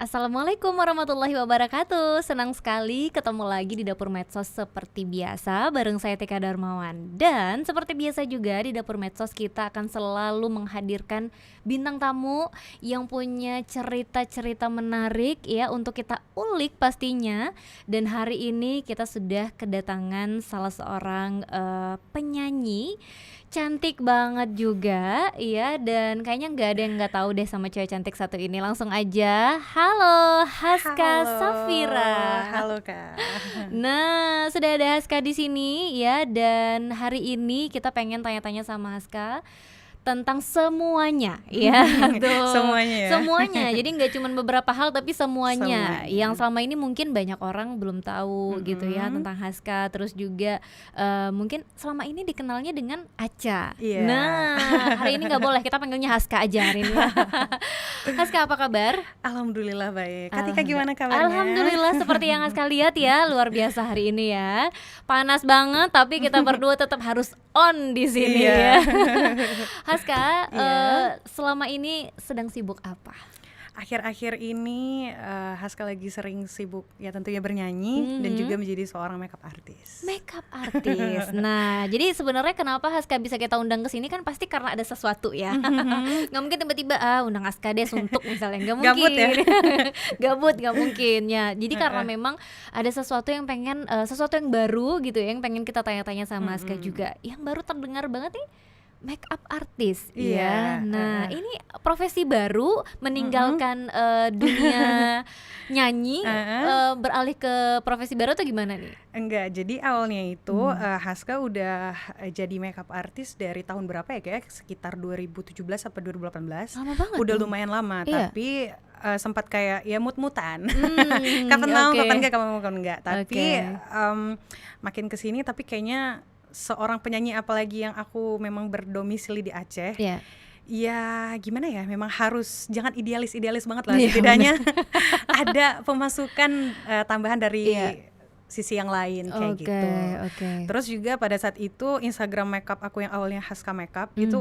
Assalamualaikum warahmatullahi wabarakatuh. Senang sekali ketemu lagi di Dapur Medsos seperti biasa bareng saya Tika Darmawan. Dan seperti biasa juga di Dapur Medsos kita akan selalu menghadirkan bintang tamu yang punya cerita-cerita menarik ya untuk kita ulik pastinya. Dan hari ini kita sudah kedatangan salah seorang penyanyi cantik banget juga ya, dan kayaknya nggak ada yang nggak tahu deh sama cewek cantik satu ini. Langsung aja, halo Haska Halo. Safira. Halo Kak. Nah, sudah ada Haska di sini ya, dan hari ini kita pengen tanya-tanya sama Haska tentang semuanya ya. Tuh. Semuanya ya? Semuanya, jadi nggak cuma beberapa hal tapi semuanya. Semuanya. Yang selama ini mungkin banyak orang belum tahu gitu ya tentang Haska. Terus juga mungkin selama ini dikenalnya dengan Aca. Iya. Nah, hari ini nggak boleh, kita panggilnya Haska aja hari ini. Haska, apa kabar? Alhamdulillah baik. Kak Tika gimana kabarnya? Alhamdulillah, seperti yang Haska lihat ya, luar biasa hari ini ya. Panas banget tapi kita berdua tetap harus on di sini Iya. ya. Haska, Iya. selama ini sedang sibuk apa? Akhir-akhir ini Haska lagi sering sibuk ya tentunya bernyanyi dan juga menjadi seorang makeup artist. Makeup artist. Nah, jadi sebenarnya kenapa Haska bisa kita undang ke sini kan pasti karena ada sesuatu ya. Nggak mungkin tiba-tiba undang Haska deh suntuk misalnya, nggak mungkin. Gabut ya? Gabut, nggak mungkin ya. Jadi karena memang ada sesuatu yang pengen, sesuatu yang baru gitu ya, yang pengen kita tanya-tanya sama Haska juga. Yang baru terdengar banget nih, makeup artist ya. Iya. Nah, ini profesi baru, meninggalkan dunia nyanyi, beralih ke profesi baru atau gimana nih? Enggak, jadi awalnya itu Haska udah jadi makeup artist dari tahun berapa ya, kayak sekitar 2017 sampai 2018. Lama banget Udah dong. lumayan lama, Iya. tapi sempat kayak ya mut-mutan. Kapan mau, oke. kapan enggak. Tapi Oke. makin kesini tapi kayaknya seorang penyanyi apalagi yang aku memang berdomisili di Aceh. Iya. Ya gimana ya, memang harus jangan idealis banget lah, Iya, setidaknya ada pemasukan tambahan dari Iya. sisi yang lain kayak Oke, gitu. oke. Terus juga pada saat itu Instagram makeup aku yang awalnya Haska Makeup itu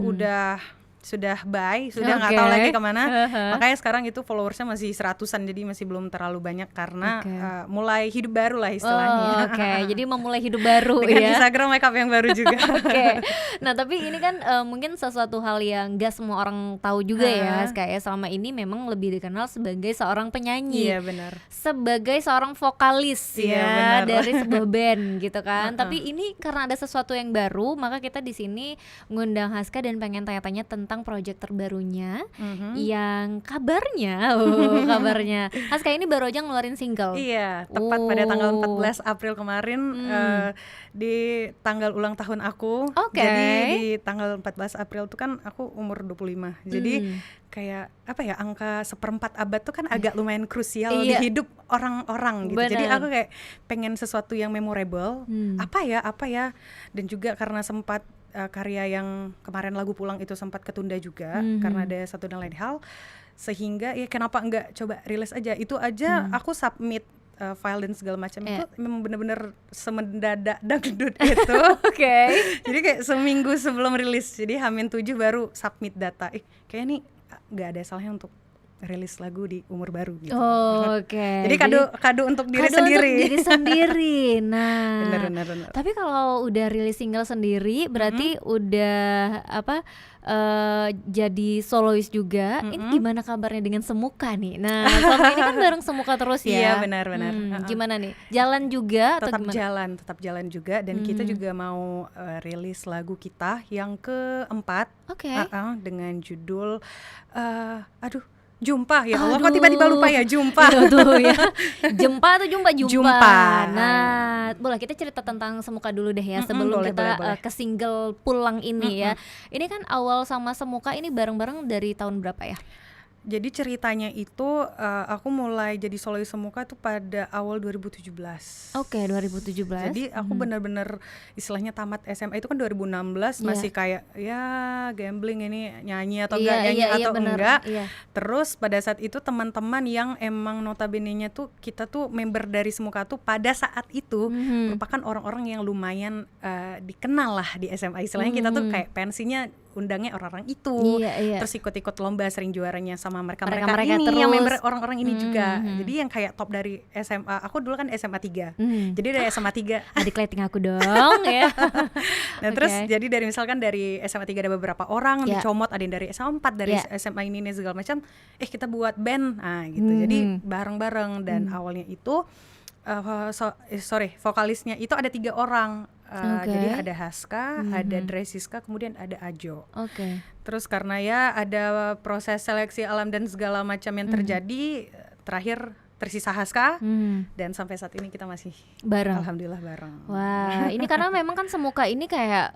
sudah nggak Oke. tahu lagi kemana. Makanya sekarang itu followersnya masih 100-an, jadi masih belum terlalu banyak karena Oke. mulai hidup baru lah istilahnya. Oke, jadi memulai hidup baru Dengan ya. Instagram makeup yang baru juga. Oke. Nah, tapi ini kan mungkin sesuatu hal yang gak semua orang tahu juga ya, kayak selama ini memang lebih dikenal sebagai seorang penyanyi. Iya benar. Sebagai seorang vokalis Iya, ya benar. dari sebuah band gitu kan. Tapi ini karena ada sesuatu yang baru, maka kita di sini ngundang Haska dan pengen tanya-tanya tentang proyek terbarunya yang kabarnya Haska ini baru aja ngeluarin single. Iya, tepat pada tanggal 14 April kemarin di tanggal ulang tahun aku. Oke. Jadi di tanggal 14 April tuh kan aku umur 25. Jadi kayak apa ya, angka 1/4 abad tuh kan agak lumayan krusial Iya. di hidup orang-orang gitu. Jadi Benar. aku kayak pengen sesuatu yang memorable. Apa ya? Dan juga karena sempat karya yang kemarin lagu Pulang itu sempat ketunda juga karena ada satu dan lain hal, sehingga ya kenapa enggak coba rilis aja. Itu aja aku submit file dan segala macam itu memang bener-bener semendadak dangdut itu. Oke. Jadi kayak seminggu sebelum rilis, jadi H-7 baru submit data. Kayaknya nih nggak ada salahnya untuk rilis lagu di umur baru gitu. Oke. Jadi kado untuk diri kado sendiri. untuk diri sendiri. Nah, Bener. tapi kalau udah rilis single sendiri berarti udah jadi solois juga. Ini gimana kabarnya dengan Semuka nih? Nah, selama ini kan bareng Semuka terus ya. Iya benar. Gimana nih? Jalan juga atau Tetap gimana? tetap jalan juga, dan kita juga mau rilis lagu kita yang keempat. Oke. Dengan judul Jumpa. Ya Allah, kok tiba-tiba lupa ya, Jumpa. Iya tuh ya. Jumpa atau jumpa? Jumpa. Nah, boleh kita cerita tentang Semuka dulu deh ya, sebelum boleh, kita boleh. ke single Pulang ini ya. Ini kan awal sama Semuka ini bareng-bareng dari tahun berapa ya? Jadi ceritanya itu aku mulai jadi solois Semuka tuh pada awal 2017. Oke, 2017. Jadi aku benar-benar istilahnya tamat SMA itu kan 2016, masih kayak ya gambling ini nyanyi atau enggak, nyanyi atau bener. enggak. Iya. Terus pada saat itu teman-teman yang emang notabene-nya tuh kita tuh member dari Semuka tuh pada saat itu merupakan orang-orang yang lumayan dikenal lah di SMA. Istilahnya kita tuh kayak pensinya undangnya orang-orang itu. Iya. Terus ikut-ikut lomba, sering juaranya sama mereka-mereka Mereka-mereka ini terus. yang member orang-orang ini juga. Jadi yang kayak top dari SMA. Aku dulu kan SMA 3. Jadi dari SMA 3 Adik lighting aku dong ya. Nah terus jadi dari misalkan dari SMA 3 ada beberapa orang dicomot, ada yang dari SMA 4 dari SMA ini segala macam, kita buat band, gitu. Jadi bareng-bareng dan awalnya itu vokalisnya itu ada 3 orang. Jadi ada Haska, ada Dresiska, kemudian ada Ajo. Terus karena ya ada proses seleksi alam dan segala macam yang terjadi, terakhir tersisa Haska, dan sampai saat ini kita masih bareng. Alhamdulillah bareng. Wah, ini karena memang kan semuka ini kayak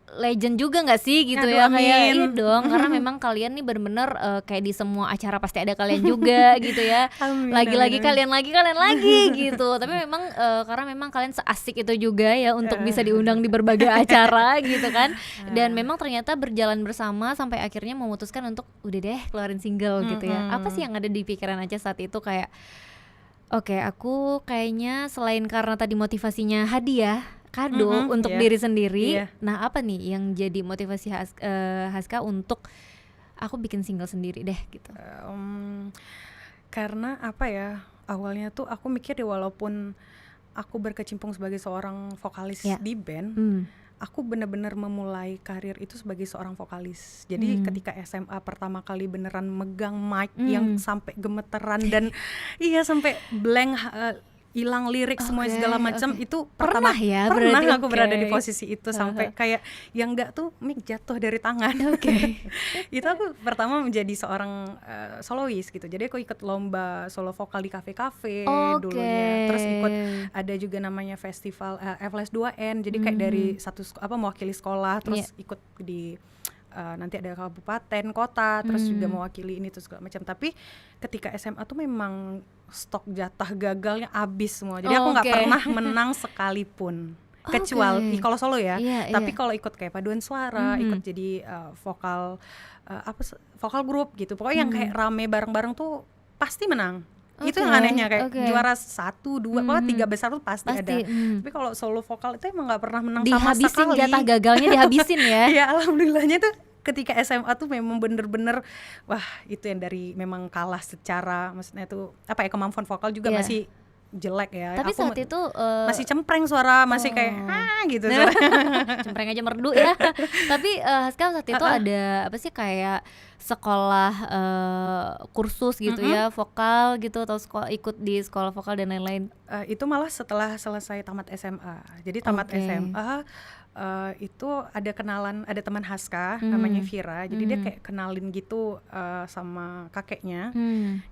legend juga nggak sih gitu. Aduh, ya amin. kayak iya dong, karena memang kalian nih bener-bener kayak di semua acara pasti ada kalian juga gitu ya. Lagi-lagi kalian lagi gitu. Tapi memang karena memang kalian seasik itu juga ya untuk bisa diundang di berbagai acara gitu kan. Dan memang ternyata berjalan bersama sampai akhirnya memutuskan untuk udah deh keluarin single gitu ya. Apa sih yang ada di pikiran aja saat itu kayak oke, aku kayaknya selain karena tadi motivasinya hadiah kado untuk diri sendiri. Nah, apa nih yang jadi motivasi Haska untuk aku bikin single sendiri deh gitu? Karena apa ya, awalnya tuh aku mikir deh, walaupun aku berkecimpung sebagai seorang vokalis di band, aku benar-benar memulai karir itu sebagai seorang vokalis. Jadi ketika SMA pertama kali beneran megang mic yang sampai gemeteran dan sampai blank, hilang lirik semua segala macam, itu pernah aku berada di posisi itu sampai kayak yang enggak tuh mic jatuh dari tangan. Itu aku pertama menjadi seorang solois gitu. Jadi aku ikut lomba solo vokal di kafe-kafe dulunya. Terus ikut ada juga namanya festival FLS 2N. Jadi kayak dari mewakili sekolah, terus ikut di nanti ada kabupaten, kota, terus juga mewakili ini tuh segala macam. Tapi ketika SMA tuh memang stok jatah gagalnya habis semua. Jadi aku nggak pernah menang sekalipun. Kecuali kalau solo ya. Tapi kalau ikut kayak paduan suara, ikut jadi vokal vokal grup gitu. Pokoknya yang kayak rame bareng-bareng tuh pasti menang. Itu yang anehnya, kayak juara 1, 2, pokoknya 3 besar tuh pasti ada. Tapi kalau solo vokal itu emang nggak pernah menang sama sekali. Dihabisin jatah gagalnya, dihabisin ya. Ya alhamdulillahnya tuh ketika SMA tuh memang bener-bener wah, itu yang dari memang kalah secara, maksudnya tuh apa ya, kemampuan vokal juga masih jelek ya. Tapi aku saat itu masih cempreng suara, masih kayak gitu. Cempreng aja merdu ya. Tapi Haska saat itu ada apa sih, kayak sekolah kursus gitu ya, vokal gitu, atau ikut di sekolah vokal dan lain-lain? Itu malah setelah selesai tamat SMA. Jadi tamat SMA itu ada kenalan, ada teman Haska namanya Vira. Jadi dia kayak kenalin gitu sama kakeknya.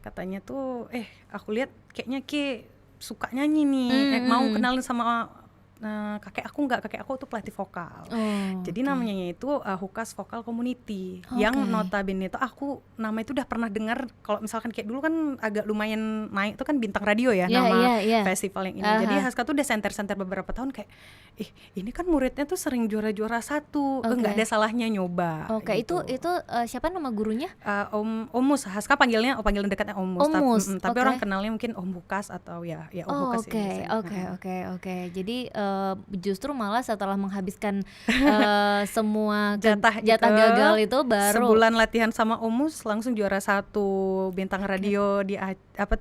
Katanya tuh aku lihat kayaknya suka nyanyi nih, mau kenalin sama kakek aku tuh pelatih vokal. Jadi namanya itu Hukas Vokal Community, yang notabene itu aku nama itu udah pernah dengar. Kalau misalkan kayak dulu kan agak lumayan naik itu kan Bintang Radio ya, nama festival yang ini. Jadi Haska tuh udah senter beberapa tahun kayak ini kan muridnya tuh sering juara-juara 1, nggak ada salahnya nyoba. Gitu. Itu siapa nama gurunya? Om Mus. Haska panggilan dekatnya Om Mus. Tapi orang kenalnya mungkin Om Hukas atau ya Om Hukas. Oke. Jadi justru malah setelah menghabiskan semua jatah gagal itu, baru sebulan latihan sama Omus langsung juara 1 Bintang Radio di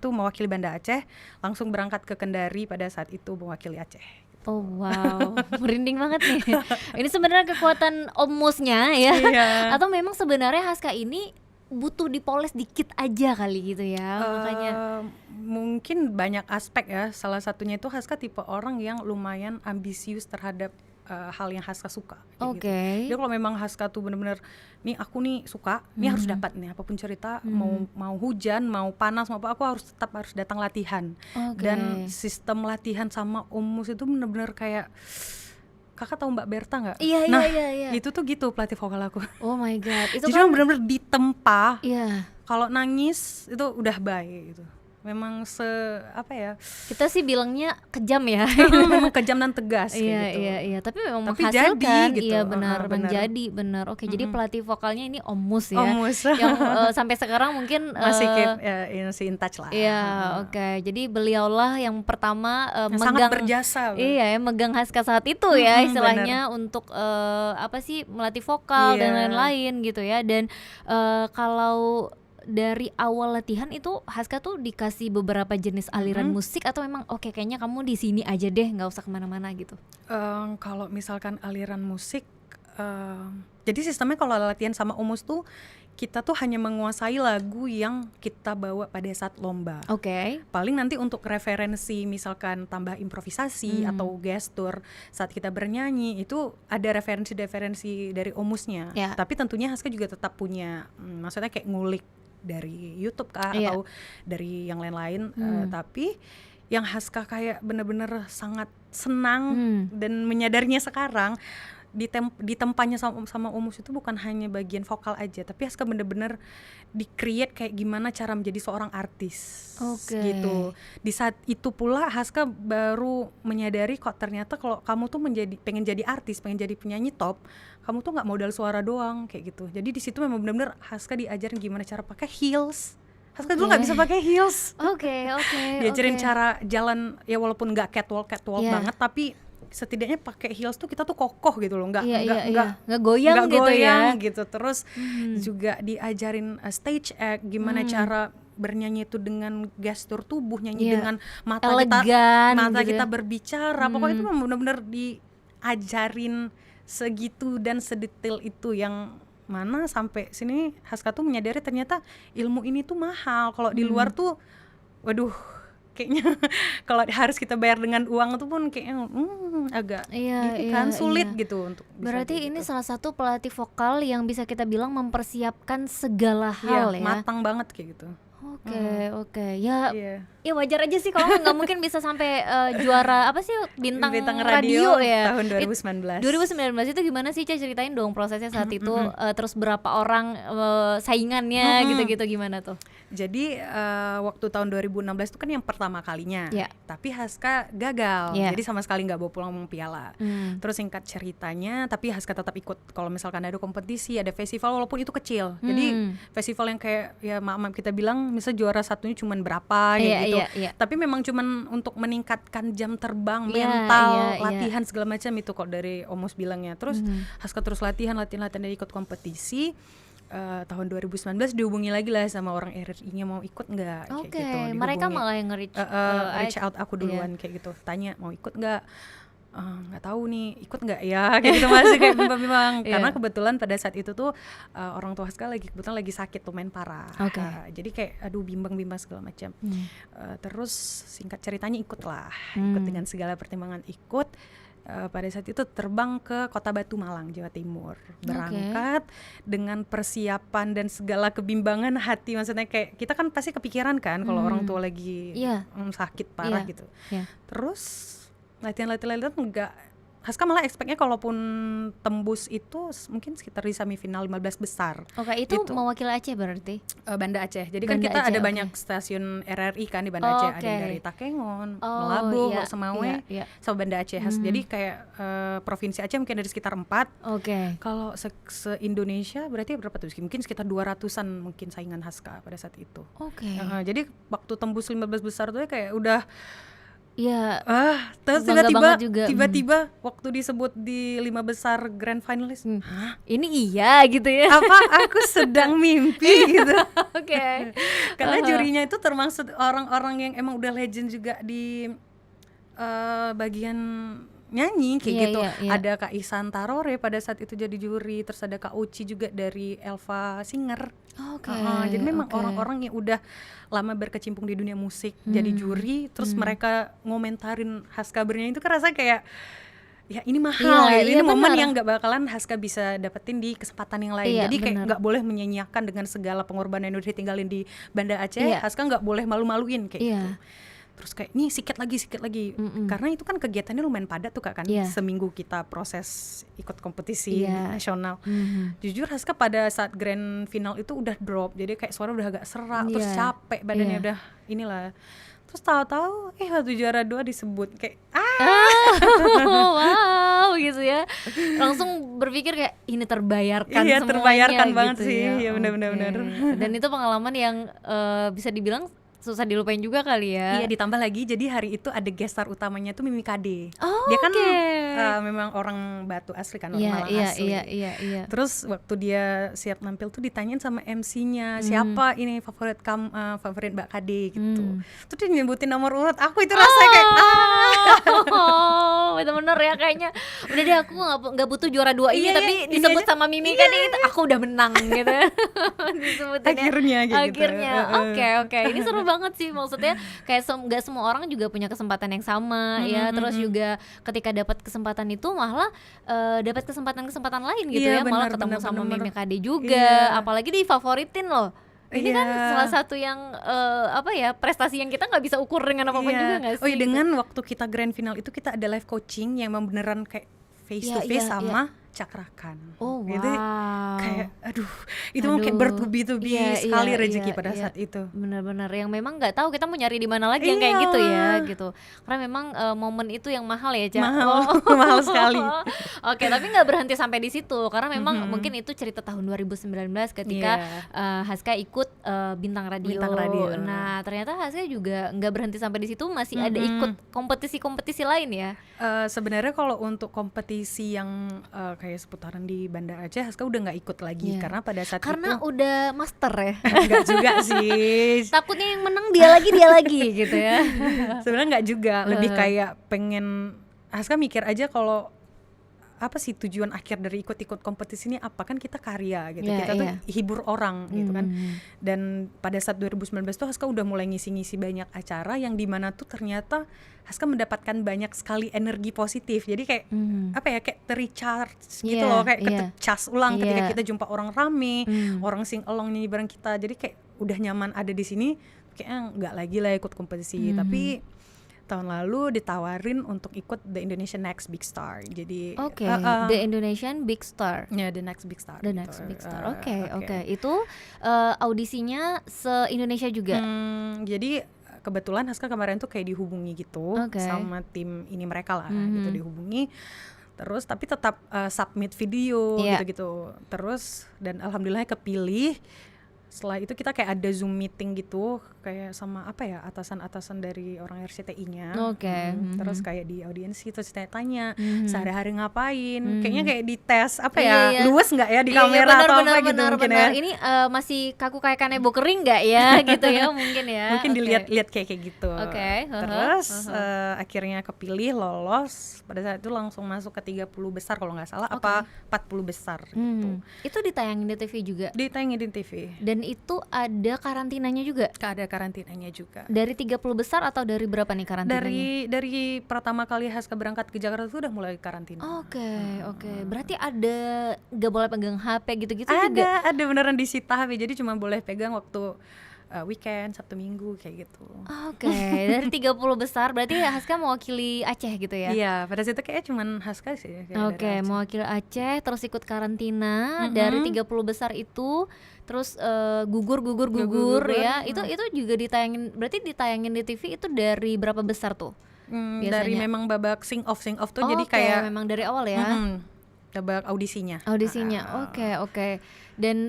mewakili Banda Aceh, langsung berangkat ke Kendari pada saat itu mewakili Aceh. Oh wow, merinding banget nih. Ini sebenarnya kekuatan Omusnya ya. Atau memang sebenarnya Haska ini butuh dipoles dikit aja kali gitu ya, makanya mungkin banyak aspek ya. Salah satunya itu Haska tipe orang yang lumayan ambisius terhadap hal yang Haska suka. Gitu. Jadi kalau memang Haska tuh bener-bener nih aku nih suka, nih harus dapat nih apapun cerita, mau hujan, mau panas, mau apa, aku harus datang latihan. Dan sistem latihan sama Om Mus itu bener-bener kayak, kakak tahu Mbak Berta nggak? Iya. Itu tuh gitu pelatih vokal aku. Oh my god. Itu jadi kan benar-benar ditempa. Kalau nangis itu udah bye gitu. memang apa ya? Kita sih bilangnya kejam ya. Memang kejam dan tegas kayak Iya gitu. iya, tapi memang Tapi menghasilkan. jadi gitu. Iya benar, Benar. menjadi benar. Oke, jadi pelatih vokalnya ini Om Mus ya. Om Mus. Yang sampai sekarang mungkin masih masih in touch lah. Iya, oke. Jadi beliaulah yang pertama Yang megang, sangat berjasa. iya ya, megang Haska saat itu ya istilahnya untuk apa sih melatih vokal dan lain-lain gitu ya. Dan kalau dari awal latihan itu Haska tuh dikasih beberapa jenis aliran musik atau memang oke kayaknya kamu di sini aja deh, nggak usah kemana-mana gitu? Kalau misalkan aliran musik, jadi sistemnya kalau latihan sama Omus tuh kita tuh hanya menguasai lagu yang kita bawa pada saat lomba. Oke. Paling nanti untuk referensi misalkan tambah improvisasi atau gestur saat kita bernyanyi itu ada referensi dari Omusnya. Tapi tentunya Haska juga tetap punya, maksudnya kayak ngulik dari YouTube kah atau dari yang lain-lain. Tapi yang Haska kayak bener-bener sangat senang dan menyadarinya sekarang di tempatnya sama Omus itu bukan hanya bagian vokal aja, tapi Haska bener-bener di-create kayak gimana cara menjadi seorang artis gitu. Di saat itu pula Haska baru menyadari kok ternyata kalau kamu tuh pengen jadi artis, pengen jadi penyanyi top, kamu tuh nggak modal suara doang kayak gitu. Jadi di situ memang benar-benar Haska diajarin gimana cara pakai heels. Haska dulu nggak bisa pakai heels. Diajarin cara jalan ya walaupun nggak catwalk banget, tapi setidaknya pakai heels tuh kita tuh kokoh gitu loh, nggak goyang gitu ya gitu. Terus juga diajarin stage act, gimana cara bernyanyi itu dengan gestur tubuh, nyanyi dengan mata elegan, kita berbicara. Pokoknya itu benar-benar diajarin segitu dan sedetail itu, yang mana sampai sini Haska tuh menyadari ternyata ilmu ini tuh mahal. Kalau di luar tuh waduh kayaknya kalau harus kita bayar dengan uang itu pun kayaknya agak sulit gitu untuk berarti ini salah satu pelatih vokal yang bisa kita bilang mempersiapkan segala hal ya, matang banget kayak gitu. Oke. Ya wajar aja sih kalau nggak mungkin bisa sampai juara apa sih bintang radio ya tahun 2019. 2019 itu gimana sih, ceritain dong prosesnya saat itu. Terus berapa orang saingannya gitu-gitu gimana tuh? Jadi waktu tahun 2016 itu kan yang pertama kalinya, tapi Haska gagal, jadi sama sekali nggak bawa pulang piala. Terus singkat ceritanya, tapi Haska tetap ikut kalau misalkan ada kompetisi, ada festival walaupun itu kecil. Jadi festival yang kayak ya maaf kita bilang misalnya juara satunya cuman berapa gitu. Tapi memang cuman untuk meningkatkan jam terbang, mental, latihan segala macam itu kok dari Omus bilangnya. Terus Haska terus latihan dan ikut kompetisi. Tahun 2019 dihubungi lagi lah sama orang RRI-nya mau ikut nggak kayak gitu. Mereka malah yang reach out aku duluan kayak gitu, tanya mau ikut nggak. Nggak tahu nih ikut nggak ya kayak gitu, masih kayak bimbang karena kebetulan pada saat itu tuh orang tua Haska kebetulan lagi sakit lumayan parah. Jadi kayak aduh bimbang segala macam. Terus singkat ceritanya ikut dengan segala pertimbangan ikut. Pada saat itu terbang ke Kota Batu Malang, Jawa Timur, berangkat dengan persiapan dan segala kebimbangan hati, maksudnya kayak kita kan pasti kepikiran kan kalau orang tua lagi sakit parah gitu. Terus latihan enggak, Haska malah expect-nya kalaupun tembus itu mungkin sekitar di semifinal 15 besar. Itu mewakili Aceh berarti? Banda Aceh. Jadi kan kita ada banyak stasiun RRI kan di Banda Aceh. Ada yang dari Takengon, Melabu, Semawe, sama Banda Aceh. Jadi kayak provinsi Aceh mungkin dari sekitar 4. Kalau se-Indonesia berarti berapa tuh? Mungkin sekitar 200-an mungkin saingan Haska pada saat itu. Jadi waktu tembus 15 besar tuh kayak udah terus tiba-tiba waktu disebut di 5 besar grand finalist, ini iya gitu ya? Apa aku sedang mimpi gitu? Karena jurinya itu termasuk orang-orang yang emang udah legend juga di bagian nyanyi kayak gitu. Ada Kak Ihsan Tarore pada saat itu jadi juri, terus ada Kak Uci juga dari Elva Singer. Jadi memang orang-orang yang udah lama berkecimpung di dunia musik jadi juri, terus mereka ngomentarin Haska bernyanyi itu kan rasanya kayak ya ini mahal ini momen yang gak bakalan Haska bisa dapetin di kesempatan yang lain. Jadi kayak gak boleh menyanyiakan dengan segala pengorbanan yang udah ditinggalin di Banda Aceh. Haska gak boleh malu-maluin kayak gitu. terus kayak nih sikat lagi karena itu kan kegiatannya lumayan padat tuh Kak kan. Seminggu kita proses ikut kompetisi nasional. Jujur Haska pada saat grand final itu udah drop, jadi kayak suara udah agak serak, terus capek badannya udah inilah. Terus tahu-tahu waktu juara 2 disebut kayak wow gitu ya, langsung berpikir kayak ini terbayarkan semuanya. Terbayarkan gitu banget sih ya, benar-benar. Dan itu pengalaman yang bisa dibilang susah dilupain juga kali ya. Iya, ditambah lagi jadi hari itu ada guest star utamanya tuh Mimi Kade. Dia kan memang orang Batu asli kan, orang Malang asli. Iya. Terus waktu dia siap nampil tuh ditanyain sama MC-nya, siapa ini favorit Mbak Kade gitu. Terus dia nyebutin nomor urut, aku itu rasanya kayak bener-bener ya kayaknya udah deh aku nggak butuh juara 2 ini, tapi disebut sama Mimi Kade itu aku udah menang gitu. Disebutin akhirnya. Oke. Ini seru banget sih, maksudnya kayak nggak semua orang juga punya kesempatan yang sama ya. Terus juga ketika dapat kesempatan itu malah dapat kesempatan lain gitu ya, malah ketemu sama Mimi Kade juga, apalagi difavoritin loh. Ini kan salah satu yang prestasi yang kita nggak bisa ukur dengan apa-apa juga nggak sih? Dengan waktu kita grand final itu kita ada live coaching yang beneran kayak face to face sama Cakrakan. Wow. Gitu, kayak itu mau kayak bertubi-tubi sekali rezeki pada saat itu. Benar-benar yang memang nggak tahu kita mau nyari di mana lagi yang kayak gitu ya gitu. Karena memang momen itu yang mahal ya, Ca. Mahal sekali. Oke, tapi nggak berhenti sampai di situ karena memang mungkin itu cerita tahun 2019 ketika Haska ikut Bintang Radio. Nah, ternyata Haska juga nggak berhenti sampai di situ, masih ada ikut kompetisi-kompetisi lain ya. Sebenarnya kalau untuk kompetisi yang kayak seputaran di Banda Aceh, Haska udah nggak ikut lagi karena pada saat karena itu udah master ya. Enggak juga sih. Takutnya yang menang dia lagi gitu ya. Sebenarnya nggak juga, lebih kayak pengen Haska mikir aja kalau apa sih tujuan akhir dari ikut-ikut kompetisi ini, apa kan kita karya gitu, kita tuh hibur orang gitu kan. Dan pada saat 2019 tuh Haska udah mulai ngisi-ngisi banyak acara yang dimana tuh ternyata Haska mendapatkan banyak sekali energi positif. Jadi kayak kayak recharge gitu loh, kayak kecas ulang ketika kita jumpa orang rame, orang sing along nyanyi bareng kita. Jadi kayak udah nyaman ada di sini, kayaknya nggak lagi lah ikut kompetisi. Tapi tahun lalu ditawarin untuk ikut The Indonesian Next Big Star. Jadi The Indonesian Big Star. Ya, The Next Big Star. The Next Big Star. Oke. Itu audisinya se-Indonesia juga. Jadi kebetulan Haska kemarin tuh kayak dihubungi gitu sama tim ini mereka lah, gitu dihubungi. Terus tapi tetap submit video gitu-gitu. Terus dan alhamdulillah kepilih. Setelah itu kita kayak ada Zoom meeting gitu, kayak sama atasan-atasan dari orang RCTI-nya. Terus kayak di audiensi terus tanya sehari-hari ngapain, kayaknya kayak dites luas nggak ya di kamera atau apa gitu mungkin ya. Ini masih kaku kayak kanebo kering nggak ya gitu ya mungkin ya. Mungkin dilihat kayak gitu. Terus akhirnya kepilih, lolos. Pada saat itu langsung masuk ke 30 besar kalau nggak salah, 40 besar gitu. Itu ditayangin di TV juga? Ditayangin di TV. Dan itu ada karantinanya juga? Ada karantinanya juga. Dari 30 besar atau dari berapa nih karantinanya? Dari pertama kali Haska berangkat ke Jakarta itu udah mulai karantina. Oke. Berarti ada gak boleh pegang HP gitu-gitu juga? Ada beneran disita HP, jadi cuma boleh pegang waktu weekend, Sabtu Minggu kayak gitu. Dari 30 besar berarti Haska mewakili Aceh gitu ya? Iya, pada situ kayaknya cuman Haska sih. Mewakili Aceh, terus ikut karantina dari 30 besar itu, terus gugur ya. Itu juga ditayangin, berarti ditayangin di TV itu dari berapa besar tuh? Dari memang babak sing off tuh, jadi kayak memang dari awal ya. Babak audisinya. Oke. Dan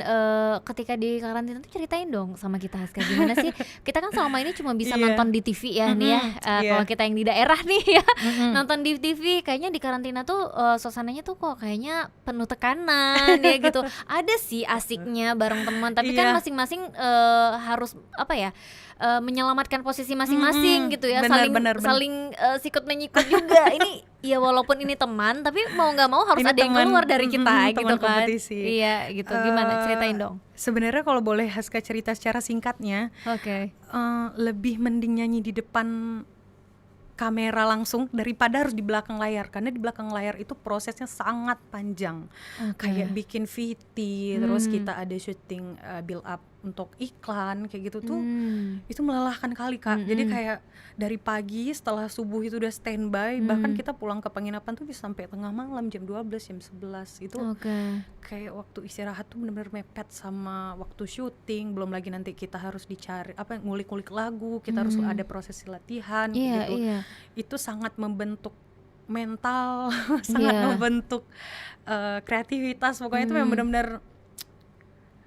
ketika di karantina tuh ceritain dong sama kita Haska, gimana sih? Kita kan selama ini cuma bisa nonton di TV ya nih ya. Kalau kita yang di daerah nih ya, nonton di TV, kayaknya di karantina tuh suasananya tuh kok kayaknya penuh tekanan ya gitu. Ada sih asiknya bareng teman, tapi kan masing-masing harus menyelamatkan posisi masing-masing gitu ya. Saling sikut menyikut juga. Ini ya walaupun ini teman, tapi mau nggak mau harus ini ada yang keluar dari kita gitu kan. Kompetisi. Iya gitu. Gimana, ceritain dong. Sebenarnya kalau boleh Haska cerita secara singkatnya, lebih mending nyanyi di depan kamera langsung daripada harus di belakang layar, karena di belakang layar itu prosesnya sangat panjang. Kayak bikin VT, terus kita ada syuting build up untuk iklan kayak gitu tuh itu melelahkan kali Kak. Jadi kayak dari pagi setelah subuh itu udah standby, bahkan kita pulang ke penginapan tuh bisa sampai tengah malam, jam 12, jam 11. Itu kayak waktu istirahat tuh benar-benar mepet sama waktu syuting. Belum lagi nanti kita harus dicari ngulik-ngulik lagu, kita harus ada proses latihan gitu. Itu sangat membentuk mental, sangat membentuk kreativitas. Pokoknya itu memang benar-benar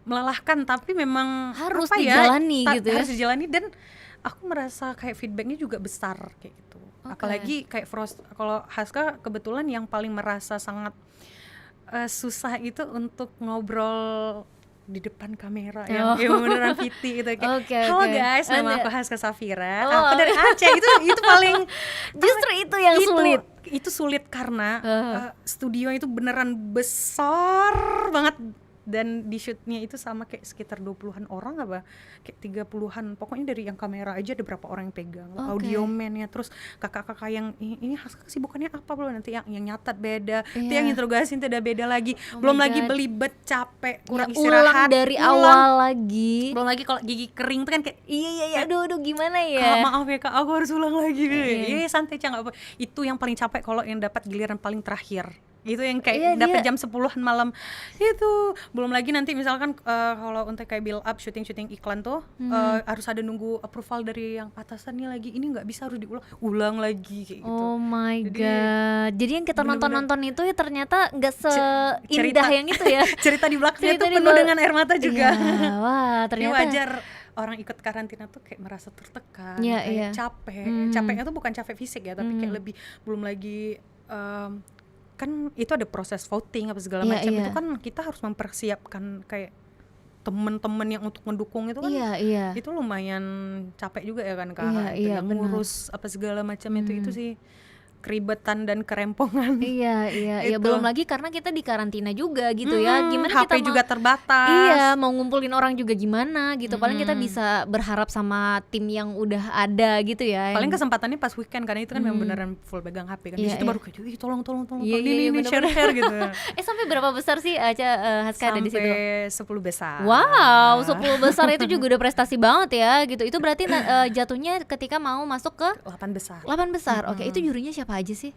melelahkan, tapi memang harus dijalani gitu ya. Harus dijalani, dan aku merasa kayak feedbacknya juga besar kayak gitu. Apalagi kayak kalau Haska kebetulan yang paling merasa sangat susah itu untuk ngobrol di depan kamera yang beneran Viti gitu kayak halo guys, nama aku Haska Safira, aku dari Aceh. Itu paling justru itu yang sulit. Itu sulit karena studio itu beneran besar banget, dan di shootnya itu sama kayak sekitar 20-an orang apa kayak 30-an, pokoknya dari yang kamera aja ada berapa orang yang pegang, audio man-nya, terus kakak-kakak yang ini Haska kesibukannya apa, belum nanti yang nyatat beda, nanti yang interogasi itu udah beda lagi, belum lagi belibet, capek, kurang istirahat, ulang dari awal lagi, belum lagi kalau gigi kering tuh kan kayak aduh gimana ya, Kak, maaf ya Kak, aku harus ulang lagi. Santai Cang, itu yang paling capek kalau yang dapat giliran paling terakhir. Itu yang kayak dapat jam 10-an malam itu. Belum lagi nanti misalkan kalau untuk kayak build up syuting iklan tuh harus ada nunggu approval dari yang atasannya lagi, ini nggak bisa, harus diulang lagi kayak gitu. Oh my god, jadi yang kita nonton itu ya ternyata nggak seindah yang itu ya. Cerita di belakangnya tuh penuh dengan air mata juga. Wah, ternyata wajar orang ikut karantina tuh kayak merasa tertekan, kayak capek. Capeknya tuh bukan capek fisik ya, tapi kayak lebih, belum lagi kan itu ada proses voting apa segala macam. Itu kan kita harus mempersiapkan kayak temen-temen yang untuk mendukung itu kan. Itu lumayan capek juga ya kan Kak. Dengan ngurus apa segala macam itu sih keribetan dan kerempongan. Iya, belum lagi karena kita di karantina juga gitu ya. Gimana HP kita juga terbatas. Mau ngumpulin orang juga gimana gitu. Paling kita bisa berharap sama tim yang udah ada gitu ya. Paling kesempatannya pas weekend, karena itu kan memang beneran full pegang HP kan. Di situ baru kayak tolong ini share gitu. Sampai berapa besar sih Haska ada di situ? Sampai 10 besar. Wow, 10 besar itu juga udah prestasi banget ya gitu. Itu berarti jatuhnya ketika mau masuk ke 8 besar. Oke, itu jurinya siapa aja sih?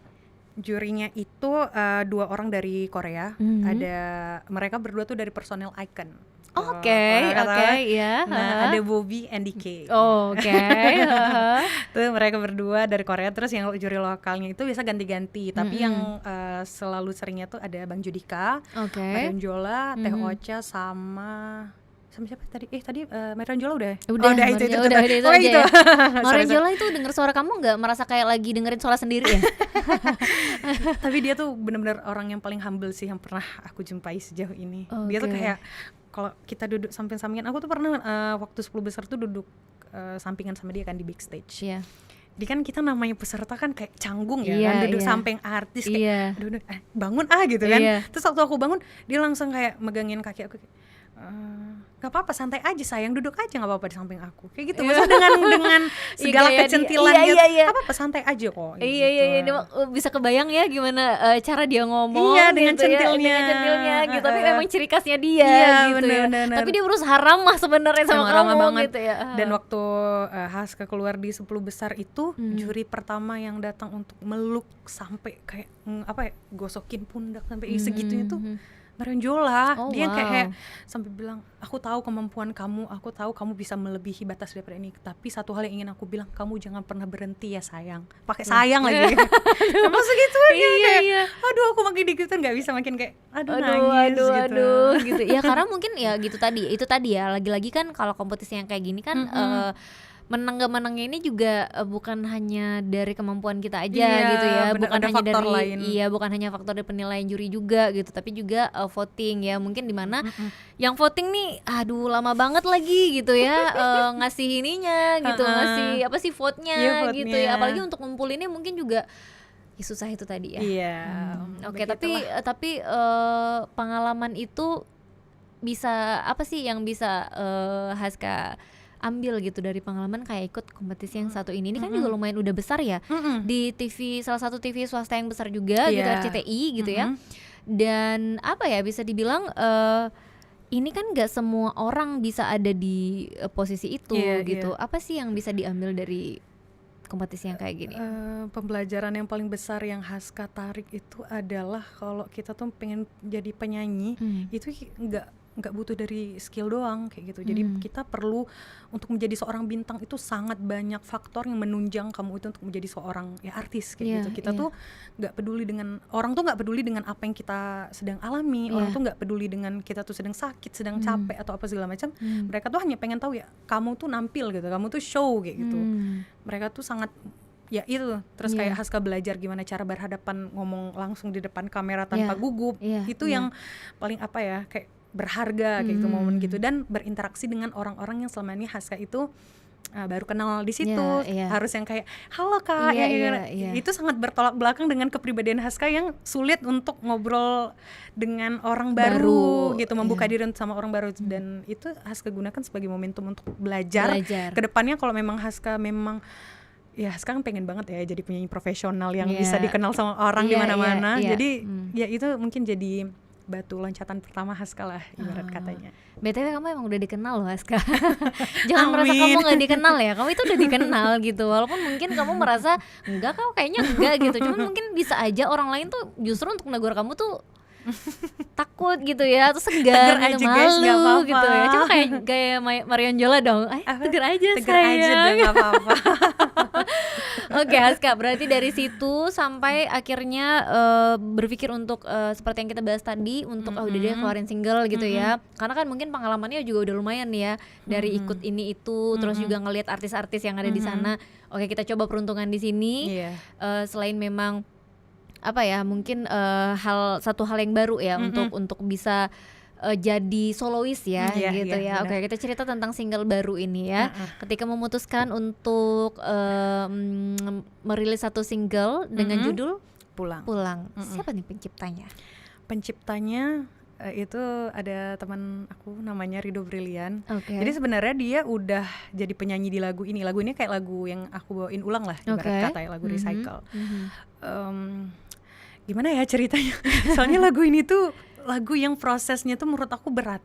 Jurinya itu 2 orang dari Korea. Ada mereka berdua tuh dari personel Icon. Oke, ya. Nah, ada Bobby and DK. Tuh mereka berdua dari Korea. Terus yang juri lokalnya itu bisa ganti-ganti. Tapi yang selalu seringnya tuh ada Bang Judika, Marion Jola, Teh Ocha, sama siapa tadi? Marion Jola udah itu gitu. Marion Jola itu denger suara kamu nggak merasa kayak lagi dengerin suara sendiri ya? Tapi dia tuh benar-benar orang yang paling humble sih yang pernah aku jumpai sejauh ini. Dia tuh kayak kalau kita duduk samping-sampingan, aku tuh pernah waktu 10 besar tuh duduk sampingan sama dia kan di backstage. Jadi kan kita namanya peserta kan kayak canggung ya kan, duduk samping artis kayak duduk bangun gitu kan. Terus waktu aku bangun dia langsung kayak megangin kaki aku kayak gak apa-apa, santai aja sayang, duduk aja gak apa-apa di samping aku kayak gitu. Maksudnya dengan segala kecentilan gitu, gak apa-apa, santai aja kok gitu. Iya, bisa kebayang ya gimana cara dia ngomong dengan gitu centilnya gitu. Tapi memang ciri khasnya dia gitu bener. Tapi dia berusaha ramah sebenarnya sama kamu banget. Gitu ya. Dan waktu Haska keluar di 10 besar itu juri pertama yang datang untuk meluk sampai kayak gosokin pundak sampai segitunya tuh Marion Jola. Dia kayak sampai bilang, aku tahu kemampuan kamu, aku tahu kamu bisa melebihi batas daripada ini, tapi satu hal yang ingin aku bilang, kamu jangan pernah berhenti ya sayang. Pakai sayang lagi. Maksud gitu aja aduh aku makin dikit nggak bisa, makin kayak nangis gitu. Ya karena mungkin ya itu tadi ya, lagi-lagi kan kalau kompetisi yang kayak gini kan menang gak menangnya ini juga bukan hanya dari kemampuan kita aja gitu ya, bukan hanya dari lain. Bukan hanya faktor dari penilaian juri juga gitu, tapi juga voting ya, mungkin dimana yang voting nih lama banget lagi gitu ya ngasih ininya gitu, ngasih apa sih vote-nya gitu ya, apalagi untuk ngumpulinnya mungkin juga susah itu tadi ya. Oke, tapi pengalaman itu bisa apa sih yang bisa Haska ambil gitu dari pengalaman kayak ikut kompetisi yang satu ini kan juga lumayan udah besar ya, di TV, salah satu TV swasta yang besar juga gitu, RCTI gitu ya. Dan apa ya, bisa dibilang ini kan nggak semua orang bisa ada di posisi itu gitu. Iya. Apa sih yang bisa diambil dari kompetisi yang kayak gini? Pembelajaran yang paling besar yang Haska tarik itu adalah kalau kita tuh pengen jadi penyanyi, itu nggak butuh dari skill doang kayak gitu. Jadi kita perlu untuk menjadi seorang bintang itu sangat banyak faktor yang menunjang kamu itu untuk menjadi seorang ya artis kayak gitu. Kita tuh nggak peduli dengan orang tuh nggak peduli dengan apa yang kita sedang alami, orang tuh nggak peduli dengan kita tuh sedang sakit, sedang capek atau apa segala macam. Mereka tuh hanya pengen tahu ya kamu tuh nampil gitu, kamu tuh show kayak gitu. Mereka tuh sangat ya itu terus kayak Haska belajar gimana cara berhadapan ngomong langsung di depan kamera tanpa gugup. Itu yang paling apa ya kayak berharga kayak gitu momen gitu, dan berinteraksi dengan orang-orang yang selama ini Haska itu baru kenal di situ. Harus yang kayak halo kak itu sangat bertolak belakang dengan kepribadian Haska yang sulit untuk ngobrol dengan orang baru gitu, membuka diri sama orang baru. Dan itu Haska gunakan sebagai momentum untuk belajar. Kedepannya kalau memang Haska ya sekarang pengen banget ya jadi penyanyi profesional yang bisa dikenal sama orang di mana-mana. Jadi ya itu mungkin jadi batu loncatan pertama Haska lah ibarat katanya. BTW kamu emang udah dikenal loh Haska. Jangan merasa kamu gak dikenal ya, kamu itu udah dikenal gitu. Walaupun mungkin kamu merasa enggak, kamu kayaknya enggak gitu. Cuman mungkin bisa aja orang lain tuh justru untuk menegur kamu tuh takut gitu ya, atau segan gitu, malu gitu ya. Cuma kayak Marion Jola dong, tegur aja deh gak apa-apa. Oke Haska, berarti dari situ sampai akhirnya berpikir untuk seperti yang kita bahas tadi, untuk udah deh keluarin single gitu ya. Karena kan mungkin pengalamannya juga udah lumayan ya, dari ikut ini itu, terus juga ngelihat artis-artis yang ada di sana. Oke, kita coba peruntungan di sini. Selain memang apa ya, mungkin satu hal yang baru ya untuk bisa jadi solois ya gitu ya. Oke, kita cerita tentang single baru ini ya. Ketika memutuskan untuk merilis satu single dengan judul Pulang. Siapa nih penciptanya? Penciptanya itu ada teman aku namanya Rido Brilian. Jadi sebenarnya dia udah jadi penyanyi di lagu ini. Lagu ini kayak lagu yang aku bawain ulang lah ibarat kata ya, lagu Recycle. Gimana ya ceritanya? Soalnya lagu ini tuh lagu yang prosesnya tuh menurut aku berat.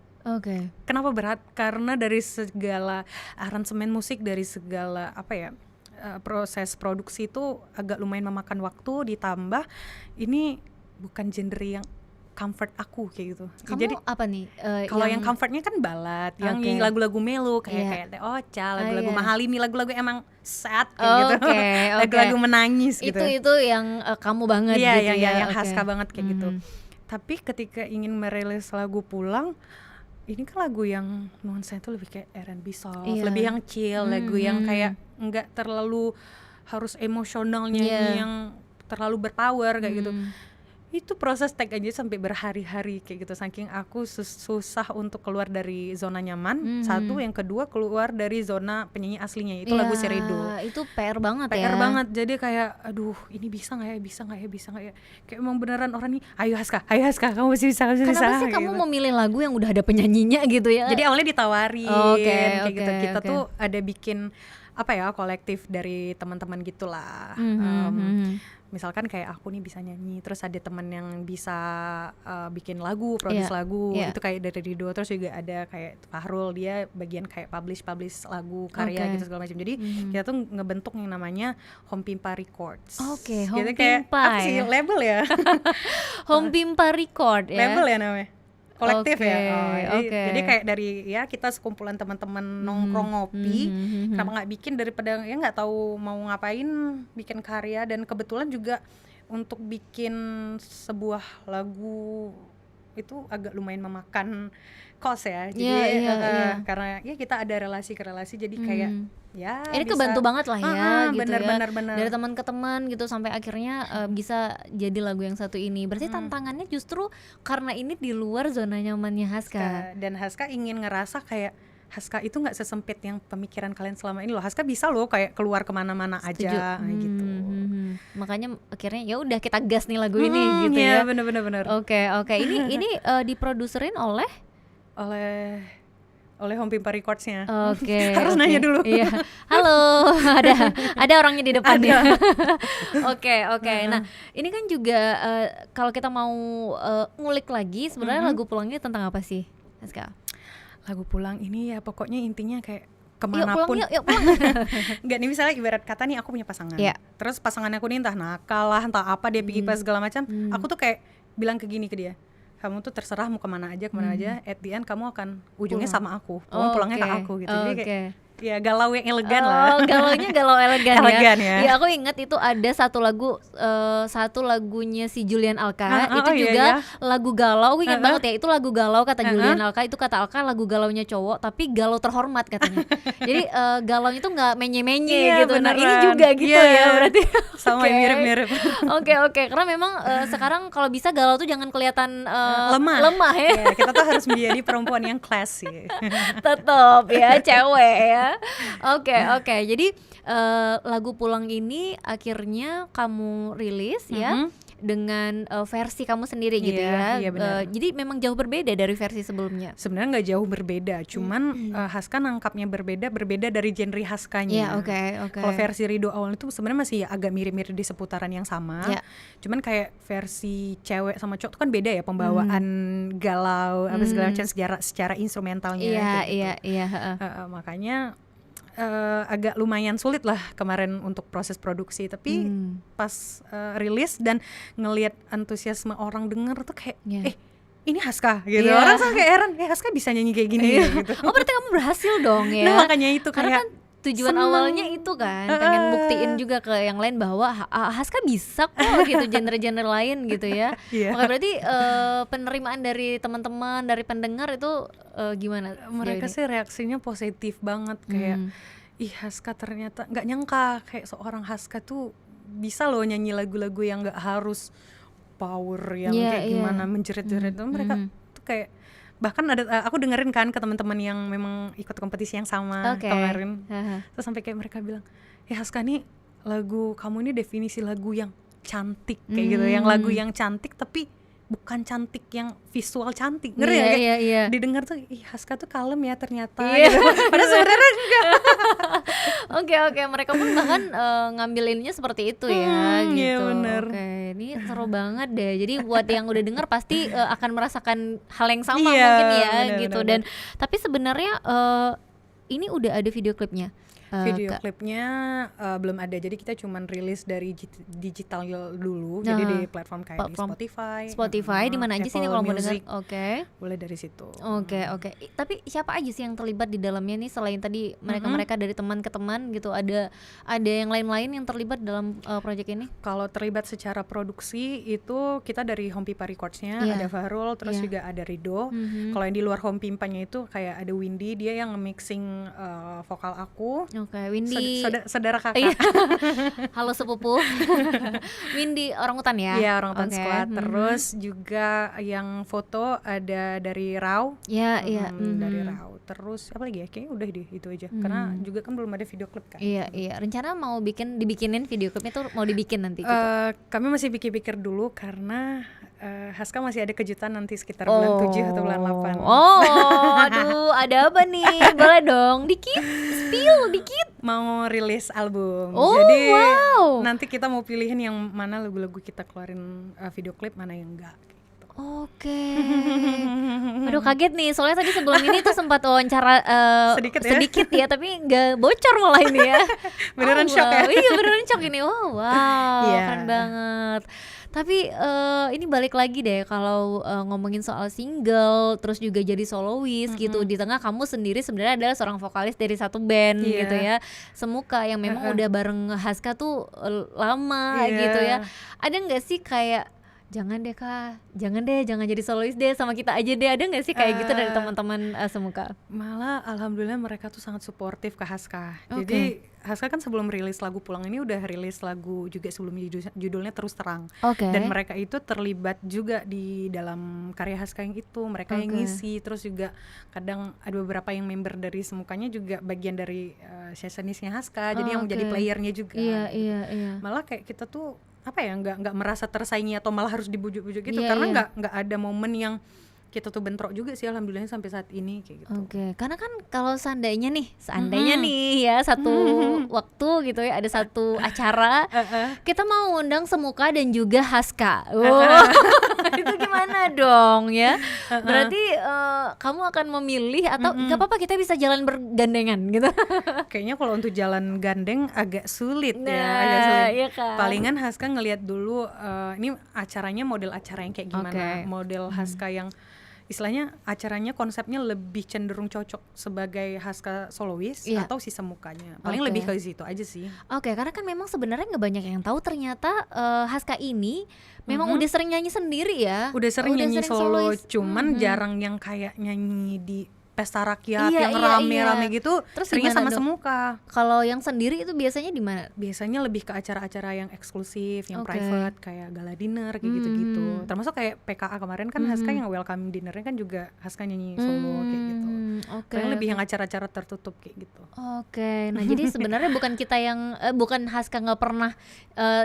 Kenapa berat? Karena dari segala aransemen musik, dari segala apa ya, proses produksi itu agak lumayan memakan waktu, ditambah ini bukan genre yang comfort aku kayak gitu. Kamu jadi apa nih? Kalau yang comfortnya kan ballad, yang lagu-lagu melo kayak Teh Ocha, lagu-lagu Mahalini, lagu-lagu emang sad kayak gitu. Lagu-lagu menangis gitu. Itu yang kamu banget gitu ya. Yang Haska banget kayak gitu. Tapi ketika ingin merilis lagu Pulang, ini kan lagu yang nuansanya tuh lebih kayak R&B soft, lebih yang chill, lagu yang kayak enggak terlalu harus emosionalnya yang terlalu berpower kayak gitu. Itu proses tag aja sampai berhari-hari kayak gitu, saking aku susah untuk keluar dari zona nyaman. Satu, yang kedua keluar dari zona penyanyi aslinya, itu lagu si Rido. Itu PR banget PR banget, jadi kayak aduh ini bisa gak ya, kayak emang beneran orang nih, ayo Haska kamu masih bisa. Kenapa sih kamu memilih lagu yang udah ada penyanyinya gitu ya? Jadi awalnya ditawarin kayak gitu, kita tuh ada bikin apa ya, kolektif dari teman-teman gitulah. Misalkan kayak aku nih bisa nyanyi, terus ada teman yang bisa bikin lagu, produce lagu, itu kayak dari Rido. Terus juga ada kayak Fahrul, dia bagian kayak publish lagu karya gitu segala macam. Jadi kita tuh ngebentuk yang namanya Home Pimpa Records. Home kayak, Pimpa apa sih label ya? Home Pimpa Record ya. Label ya namanya. Kolektif jadi kayak dari ya kita sekumpulan teman-teman nongkrong ngopi, kenapa nggak bikin, daripada ya nggak tahu mau ngapain, bikin karya. Dan kebetulan juga untuk bikin sebuah lagu itu agak lumayan memakan kos ya, jadi karena ya kita ada relasi jadi kayak ya ini kebantu banget lah ya gitu bener. Dari teman ke teman gitu sampai akhirnya bisa jadi lagu yang satu ini. Berarti tantangannya justru karena ini di luar zona nyamannya Haska. Dan Haska ingin ngerasa kayak Haska itu nggak sesempit yang pemikiran kalian selama ini loh. Haska bisa loh kayak keluar kemana-mana aja gitu. Makanya akhirnya ya udah kita gas nih lagu ini gitu ya. Bener. Oke. Ini diproduserin oleh Home Pimpa Records-nya. Harus nanya dulu. Iya. Halo, ada orangnya di depan ya. Oke. Nah, ini kan juga kalau kita mau ngulik lagi sebenarnya lagu Pulangnya tentang apa sih? Haska? Lagu pulang ini ya pokoknya intinya kayak Yuk pulang kemanapun. yuk pulang. Nggak nih, misalnya ibarat kata nih aku punya pasangan, Iya. terus pasangan aku nih entah nakal lah, entah apa dia pergi pas segala macam, aku tuh kayak bilang ke dia, kamu tuh terserah mau kemana aja, at the end kamu akan ujungnya Pulang. sama aku, pulangnya ke aku gitu. Jadi kayak Oke. ya galau yang elegan lah. Galaunya galau elegan, Elegan ya. Ya aku ingat itu ada satu lagunya si Julian Alka, itu iya, juga iya. lagu galau. Aku ingat banget ya, itu lagu galau kata Julian Alka, itu kata Alka lagu galaunya cowok tapi galau terhormat katanya. Jadi galau itu nggak menye-menye Iya, gitu. Nah, ini beneran. juga gitu Iya. ya berarti. Sama Oke. mirip-mirip. Oke, karena memang sekarang kalau bisa galau tuh jangan kelihatan Lemah ya. Ya, kita tuh harus menjadi perempuan yang classy. Tetap ya cewek ya. Oke. Jadi lagu pulang ini akhirnya kamu rilis ya dengan versi kamu sendiri gitu Iya, ya. iya benar. Jadi memang jauh berbeda dari versi sebelumnya. Sebenarnya nggak jauh berbeda, cuman Haska nangkapnya berbeda dari genre Haskanya. Iya, oke. Kalau versi Ridho awal itu sebenarnya masih agak mirip-mirip di seputaran yang sama. Iya. Cuman kayak versi cewek sama cowok itu kan beda ya, pembawaan galau apa segala macam secara instrumentalnya. kayak gitu. Iya. Makanya agak lumayan sulit lah kemarin untuk proses produksi, tapi pas rilis dan ngelihat antusiasme orang denger tuh kayak ini Haska gitu. Iya. Orang sampai kayak heran, Haska bisa nyanyi kayak gini ya, gitu. Oh berarti kamu berhasil dong ya. Nah makanya itu Karena kayak kan tujuan seneng. awalnya itu kan pengen buktiin juga ke yang lain bahwa Haska bisa kok gitu genre-genre lain gitu ya. Iya. Oke, berarti penerimaan dari teman-teman, dari pendengar itu gimana? Mereka sih reaksinya positif banget, kayak ih Haska ternyata nggak nyangka kayak seorang Haska tuh bisa loh nyanyi lagu-lagu yang nggak harus power yang kayak gimana menjerit-jerit itu. Mereka tuh kayak bahkan ada aku dengerin kan ke teman-teman yang memang ikut kompetisi yang sama kemarin. Terus sampai kayak mereka bilang, ya Haska nih lagu kamu ini definisi lagu yang cantik kayak gitu, yang lagu yang cantik tapi bukan cantik yang visual cantik, ngerti ya? Iya. Didengar tuh, ih Haska tuh kalem ya ternyata. Gitu. Padahal sebenarnya enggak. Oke, mereka pun bahkan ngambilinnya seperti itu ya, gitu. Iya bener. Oke, ini seru banget deh. Jadi buat yang udah denger pasti akan merasakan hal yang sama Iya, mungkin ya, bener, gitu. bener. Dan tapi sebenarnya ini udah ada video klipnya. Video klipnya belum ada, jadi kita cuman rilis dari digital dulu, jadi di platform kayak di Spotify di mana aja sih ini kalau mau denger? Oke. Boleh dari situ. Oke. Tapi siapa aja sih yang terlibat di dalamnya nih selain tadi mereka dari teman ke teman gitu? Ada yang lain-lain yang terlibat dalam proyek ini? Kalau terlibat secara produksi itu kita dari Home Pipa Records-nya, ada Fahrul, terus juga ada Ridho. Kalau yang di luar Home Pimpanya itu kayak ada Windy, dia yang nge-mixing vokal aku. Oke, Windy saudara kakak. Halo sepupu. Windy orangutan ya? Iya, orangutan squad. Terus juga yang foto ada dari Rau. Iya. Dari Rau. Terus apa lagi ya? Kayaknya udah deh itu aja. Karena juga kan belum ada video klip kan. Iya. Rencana mau dibikinin video klipnya tuh mau dibikin nanti gitu. Kami masih pikir-pikir dulu karena Haska masih ada kejutan nanti sekitar bulan 7 atau bulan 8. Aduh, ada apa nih? Boleh dong, spill dikit. Mau rilis album. Oh, jadi wow. nanti kita mau pilihin yang mana lagu-lagu kita keluarin video klip, mana yang enggak. Oke. Aduh kaget nih, soalnya tadi sebelum ini tuh sempat wawancara sedikit ya, tapi nggak bocor malah ini ya. Beneran shock ya? Iya beneran shock ini. Wow, keren banget. Tapi ini balik lagi deh kalau ngomongin soal single, terus juga jadi solois gitu. Di tengah kamu sendiri sebenarnya adalah seorang vokalis dari satu band gitu ya, Semuka yang memang udah bareng Haska tuh lama gitu ya. Ada nggak sih kayak jangan jadi solois deh, sama kita aja deh, ada nggak sih kayak gitu dari teman-teman Semuka? Malah alhamdulillah mereka tuh sangat suportif ke Haska. Jadi Haska kan sebelum rilis lagu Pulang ini udah rilis lagu juga sebelum judulnya Terus Terang. Dan mereka itu terlibat juga di dalam karya Haska yang itu, mereka yang ngisi, terus juga kadang ada beberapa yang member dari Semukanya juga bagian dari sessionisnya Haska, jadi yang menjadi playernya juga. Iya. Malah kayak kita tuh apa ya, nggak merasa tersaingi atau malah harus dibujuk-bujuk gitu, karena nggak ada momen yang kita tuh bentrok juga sih alhamdulillah sampai saat ini kayak gitu. Karena kan kalau seandainya nih ya satu waktu gitu ya, ada satu acara kita mau undang Semuka dan juga Haska. Itu gimana dong ya? Berarti kamu akan memilih atau nggak apa-apa kita bisa jalan bergandengan gitu? Kayaknya kalau untuk jalan gandeng agak sulit Nah, ya, agak sulit. iya kan? Palingan Haska ngelihat dulu ini acaranya model acara yang kayak gimana, Oke. model Haska yang istilahnya acaranya konsepnya lebih cenderung cocok sebagai Haska solois Iya. atau sistem mukanya. Paling Oke. lebih ke situ aja sih. Oke, karena kan memang sebenarnya nggak banyak yang tahu ternyata Haska ini memang udah sering nyanyi sendiri ya. Udah sering nyanyi solo, solois. cuman jarang yang kayak nyanyi di pesta rakyat Iya, yang iya, rame-rame iya. gitu. Terus Seringnya gimana sama dong? semuka. Kalau yang sendiri itu biasanya di mana? Biasanya lebih ke acara-acara yang eksklusif, yang Oke. private, kayak gala dinner kayak gitu-gitu. Termasuk kayak PKA kemarin kan Haska yang welcome dinnernya kan juga Haska nyanyi solo kayak gitu. Oke. Paling lebih yang acara-acara tertutup kayak gitu. Oke, nah jadi sebenarnya bukan kita yang bukan Haska nggak pernah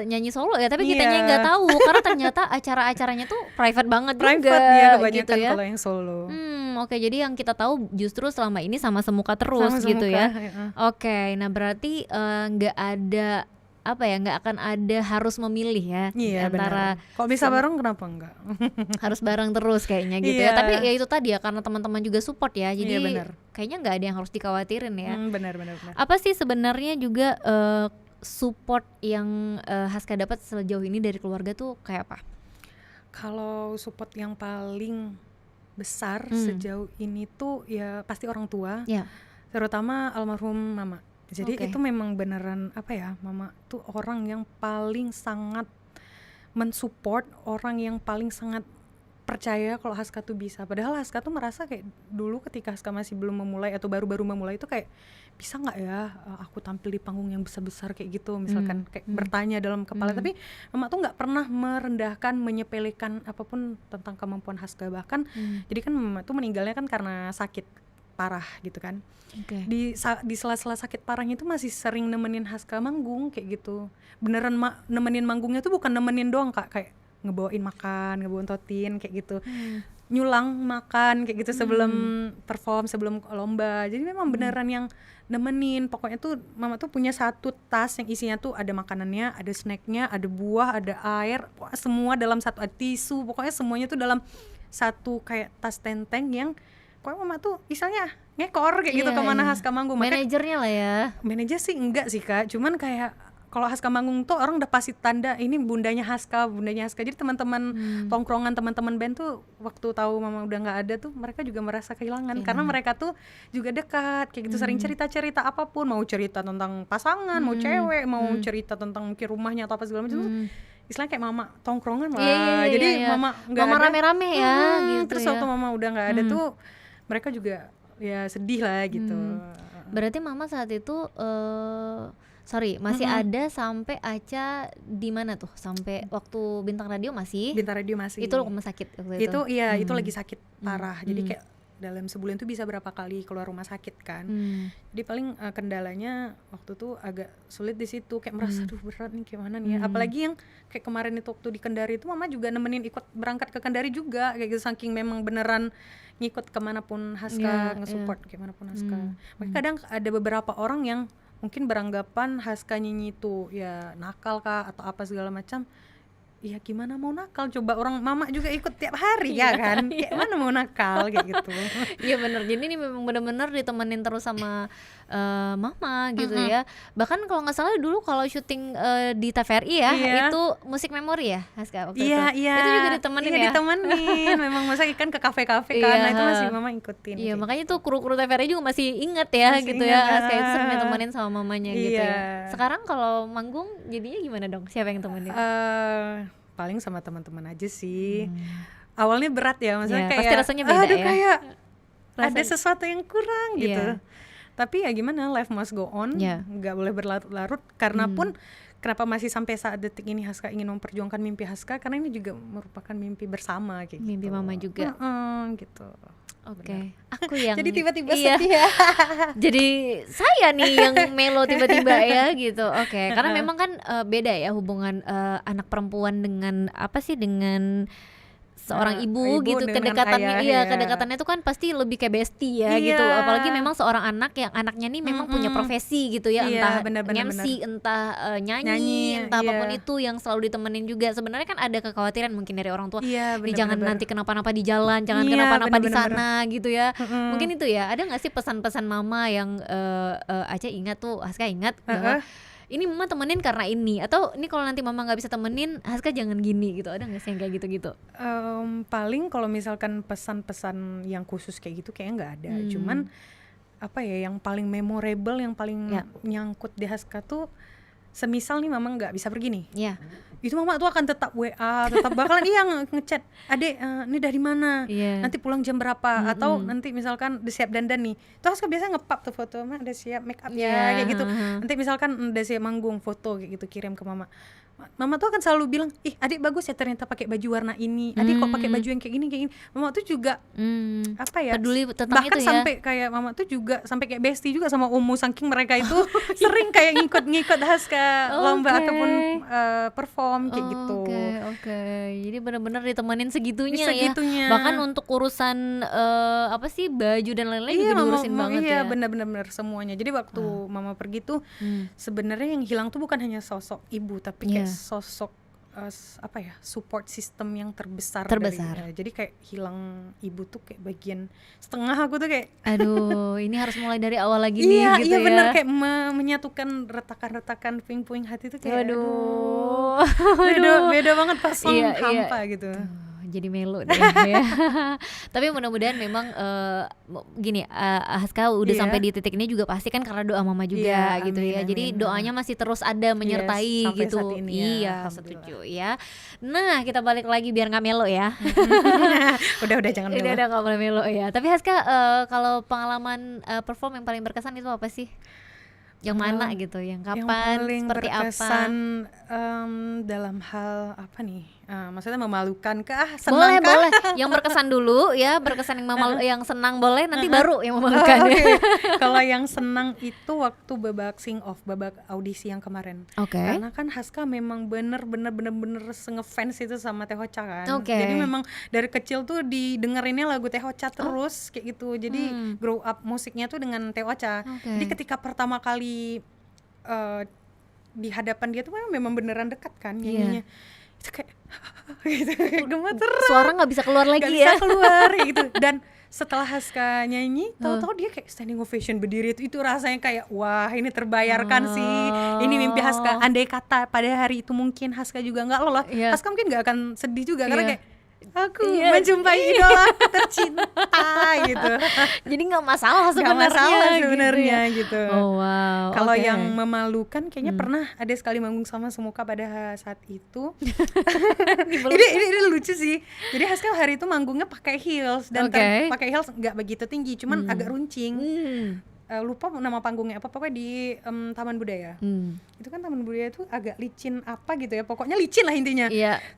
nyanyi solo ya, tapi Iya. kitanya yang nggak tahu karena ternyata acara-acaranya tuh private banget Private juga, ya kebanyakan gitu ya. kalau yang solo. Oke, jadi yang kita tahu justru selama ini sama semuka terus Sama gitu semuka, ya. ya. Oke, nah berarti nggak ada apa ya, nggak akan ada harus memilih ya di Iya antara benar. Kok bisa bareng kenapa enggak? harus bareng terus kayaknya gitu ya. Iya. Tapi ya itu tadi ya karena teman-teman juga support ya, jadi Iya, benar. kayaknya nggak ada yang harus dikhawatirin ya. Benar. Apa sih sebenarnya juga support yang Haska dapat sejauh ini dari keluarga tuh kayak apa? Kalau support yang paling besar sejauh ini tuh ya pasti orang tua, Ya. terutama almarhum mama. Jadi Oke. itu memang beneran apa ya, mama tuh orang yang paling sangat mensupport, orang yang paling sangat percaya kalau Haska tuh bisa. Padahal Haska tuh merasa kayak dulu ketika Haska masih belum memulai atau baru-baru memulai itu kayak bisa nggak ya aku tampil di panggung yang besar-besar kayak gitu misalkan, kayak bertanya dalam kepala. Tapi mama tuh nggak pernah merendahkan, menyepelekan apapun tentang kemampuan Haska. Bahkan jadi kan mama tuh meninggalnya kan karena sakit parah gitu kan. Oke. Di sela-sela sakit parahnya itu masih sering nemenin Haska manggung kayak gitu. Beneran nemenin manggungnya tuh bukan nemenin doang Kak, kayak ngebawain makan, ngebawain totin kayak gitu. Nyulang makan kayak gitu sebelum perform, sebelum lomba. Jadi memang beneran yang nemenin. Pokoknya tuh mama tuh punya satu tas yang isinya tuh ada makanannya, ada snacknya, ada buah, ada air, semua dalam satu, ada tisu, pokoknya semuanya tuh dalam satu kayak tas tenteng yang pokoknya mama tuh misalnya ngekor kayak gitu Iya, kemana iya. Haska manggung. Makanya Manajernya lah ya. manajer sih enggak sih Kak, cuman kayak kalau Haska manggung tuh orang udah pasti tanda ini bundanya Haska. Jadi teman-teman tongkrongan, teman-teman band tuh waktu tahu mama udah nggak ada tuh mereka juga merasa kehilangan karena mereka tuh juga dekat kayak gitu, sering cerita-cerita apapun, mau cerita tentang pasangan, mau cewek, mau cerita tentang mungkin rumahnya atau apa segala macam tuh istilahnya kayak mama tongkrongan lah. Iya, Jadi iya. mama nggak Mama ada, rame-rame ya, gitu terus ya. waktu mama udah nggak ada tuh mereka juga ya sedih lah gitu. Berarti mama saat itu masih ada sampai Aca di mana tuh? Sampai waktu Bintang Radio masih? Bintang Radio masih. Itu rumah sakit waktu itu. Itu iya, itu lagi sakit parah. Jadi kayak dalam sebulan tuh bisa berapa kali keluar rumah sakit kan. Jadi paling kendalanya waktu tuh agak sulit di situ, kayak merasa aduh berat nih gimana nih ya. Apalagi yang kayak kemarin itu waktu di Kendari itu mama juga nemenin ikut berangkat ke Kendari juga kayak gitu, saking memang beneran ngikut kemanapun Haska, nge-support kemanapun Haska. Makanya kadang ada beberapa orang yang mungkin beranggapan Haska nyanyi itu ya nakal kah atau apa segala macam. Ya gimana mau nakal, coba orang mama juga ikut tiap hari ya kan, kayak mana mau nakal kayak gitu. Iya bener, jadi ini memang benar-benar ditemenin terus sama mama gitu ya. Bahkan kalau nggak salah dulu kalau syuting di TVRI ya, itu musik memori ya Haska waktu itu. Iya. Itu juga ditemenin ya. Ditemenin, memang masa ikan ke kafe-kafe kan, nah itu masih mama ikutin. Iya, makanya tuh kru-kru TVRI juga masih inget ya Masih gitu ingat, ya, Haska itu sering ditemenin sama mamanya gitu Iya. ya. Sekarang kalau manggung jadinya gimana dong? Siapa yang temenin? Paling sama teman-teman aja sih. Awalnya berat ya, maksudnya Iya, kayak pasti rasanya beda aduh ya. kayak ada sesuatu yang kurang gitu. Iya. Tapi ya gimana, life must go on, Iya. nggak boleh berlarut-larut. Karena pun kenapa masih sampai saat detik ini Haska ingin memperjuangkan mimpi Haska, karena ini juga merupakan mimpi bersama kayak gitu. Mimpi mama juga. Gitu. Oke, aku yang Jadi tiba-tiba iya. sedih ya. Jadi saya nih yang melo tiba-tiba ya gitu. Oke, karena memang kan beda ya hubungan anak perempuan dengan apa sih, dengan seorang ibu gitu, kedekatannya kedekatannya tuh kan pasti lebih kayak bestie ya gitu, apalagi memang seorang anak yang anaknya nih memang punya profesi gitu ya, entah MC, entah nyanyi, entah apapun itu yang selalu ditemenin juga. Sebenarnya kan ada kekhawatiran mungkin dari orang tua, jangan nanti kenapa-napa di jalan, jangan kenapa-napa di sana gitu ya. Mungkin itu ya, ada nggak sih pesan-pesan mama yang Aca ingat tuh, Haska ingat bahwa ini mama temenin karena ini, atau ini kalau nanti mama nggak bisa temenin Haska jangan gini gitu, ada nggak sih yang kayak gitu-gitu? Paling kalau misalkan pesan-pesan yang khusus kayak gitu kayaknya nggak ada. Cuman apa ya, yang paling memorable, yang paling nyangkut di Haska tuh, semisal nih mama nggak bisa pergi nih, itu mama tuh akan tetap WA, tetap bakalan ngechat, adek ini dari mana, nanti pulang jam berapa, atau nanti misalkan udah siap dandan nih, terus kan biasa ngepap tuh foto, mama udah siap make up ya, kayak gitu. Nanti misalkan udah siap manggung, foto kayak gitu kirim ke mama. Mama tuh akan selalu bilang, ih adik bagus ya ternyata pakai baju warna ini, adik kok pakai baju yang kayak gini. Mama tuh juga apa ya, peduli tentang bahkan itu ya, sampai kayak mama tuh juga sampai kayak bestie juga sama Omu, saking mereka itu sering kayak ngikut Haska lomba ataupun perform kayak gitu. Jadi benar-benar ditemenin segitunya ya, bahkan untuk urusan apa sih, baju dan lain-lain juga diurusin banget ya. Benar-benar semuanya. Jadi waktu mama pergi tuh sebenarnya yang hilang tuh bukan hanya sosok ibu, tapi kayak sosok apa ya, support system yang terbesar. Jadi kayak hilang ibu tuh kayak bagian setengah aku tuh kayak aduh ini harus mulai dari awal lagi nih gitu ya. Iya benar, kayak menyatukan retakan-retakan puing-puing hati tuh kayak beda banget, kosong, hampa gitu. Jadi melo deh ya. Tapi mudah-mudahan memang gini, Haska udah sampai di titik ini juga pasti kan karena doa mama juga gitu ya. Jadi doanya masih terus ada menyertai gitu. Saat ini setuju ya. Nah, kita balik lagi biar nggak melo ya. udah jangan melo. Udah nggak boleh melo ya. Tapi Haska kalau pengalaman perform yang paling berkesan itu apa sih? Yang mana gitu, yang kapan, yang seperti berkesan, apa? Dalam hal apa nih? Maksudnya memalukan kah? Senang kah? Boleh. Yang berkesan dulu ya, berkesan yang senang boleh, nanti baru yang memalukan. Kalau yang senang itu waktu babak sing off, babak audisi yang kemarin. Karena kan Haska memang bener-bener ngefans itu sama Teh Hoca kan. Jadi memang dari kecil tuh didengerinnya lagu Teh Hoca terus kayak gitu. Jadi grow up musiknya tuh dengan Teh Hoca. Jadi ketika pertama kali di hadapan dia tuh memang beneran dekat kan nyanyinya. Itu kayak gitu, gemeter, suara nggak bisa keluar lagi, bisa keluar gitu. Dan setelah Haska nyanyi, tahu-tahu dia kayak standing ovation berdiri, itu rasanya kayak wah ini terbayarkan sih, ini mimpi Haska. Andai kata pada hari itu mungkin Haska juga nggak lolos, Haska mungkin nggak akan sedih juga karena kayak aku menjumpai idola tercinta gitu. Jadi nggak masalah sebenarnya gitu. Kalau yang memalukan kayaknya pernah ada sekali manggung sama Semuka pada saat itu. ini lucu sih. Jadi Haska hari itu manggungnya pakai heels dan pakai heels nggak begitu tinggi, cuman agak runcing. Lupa nama panggungnya apa, pokoknya di Taman Budaya. Itu kan Taman Budaya itu agak licin apa gitu ya, pokoknya licin lah intinya.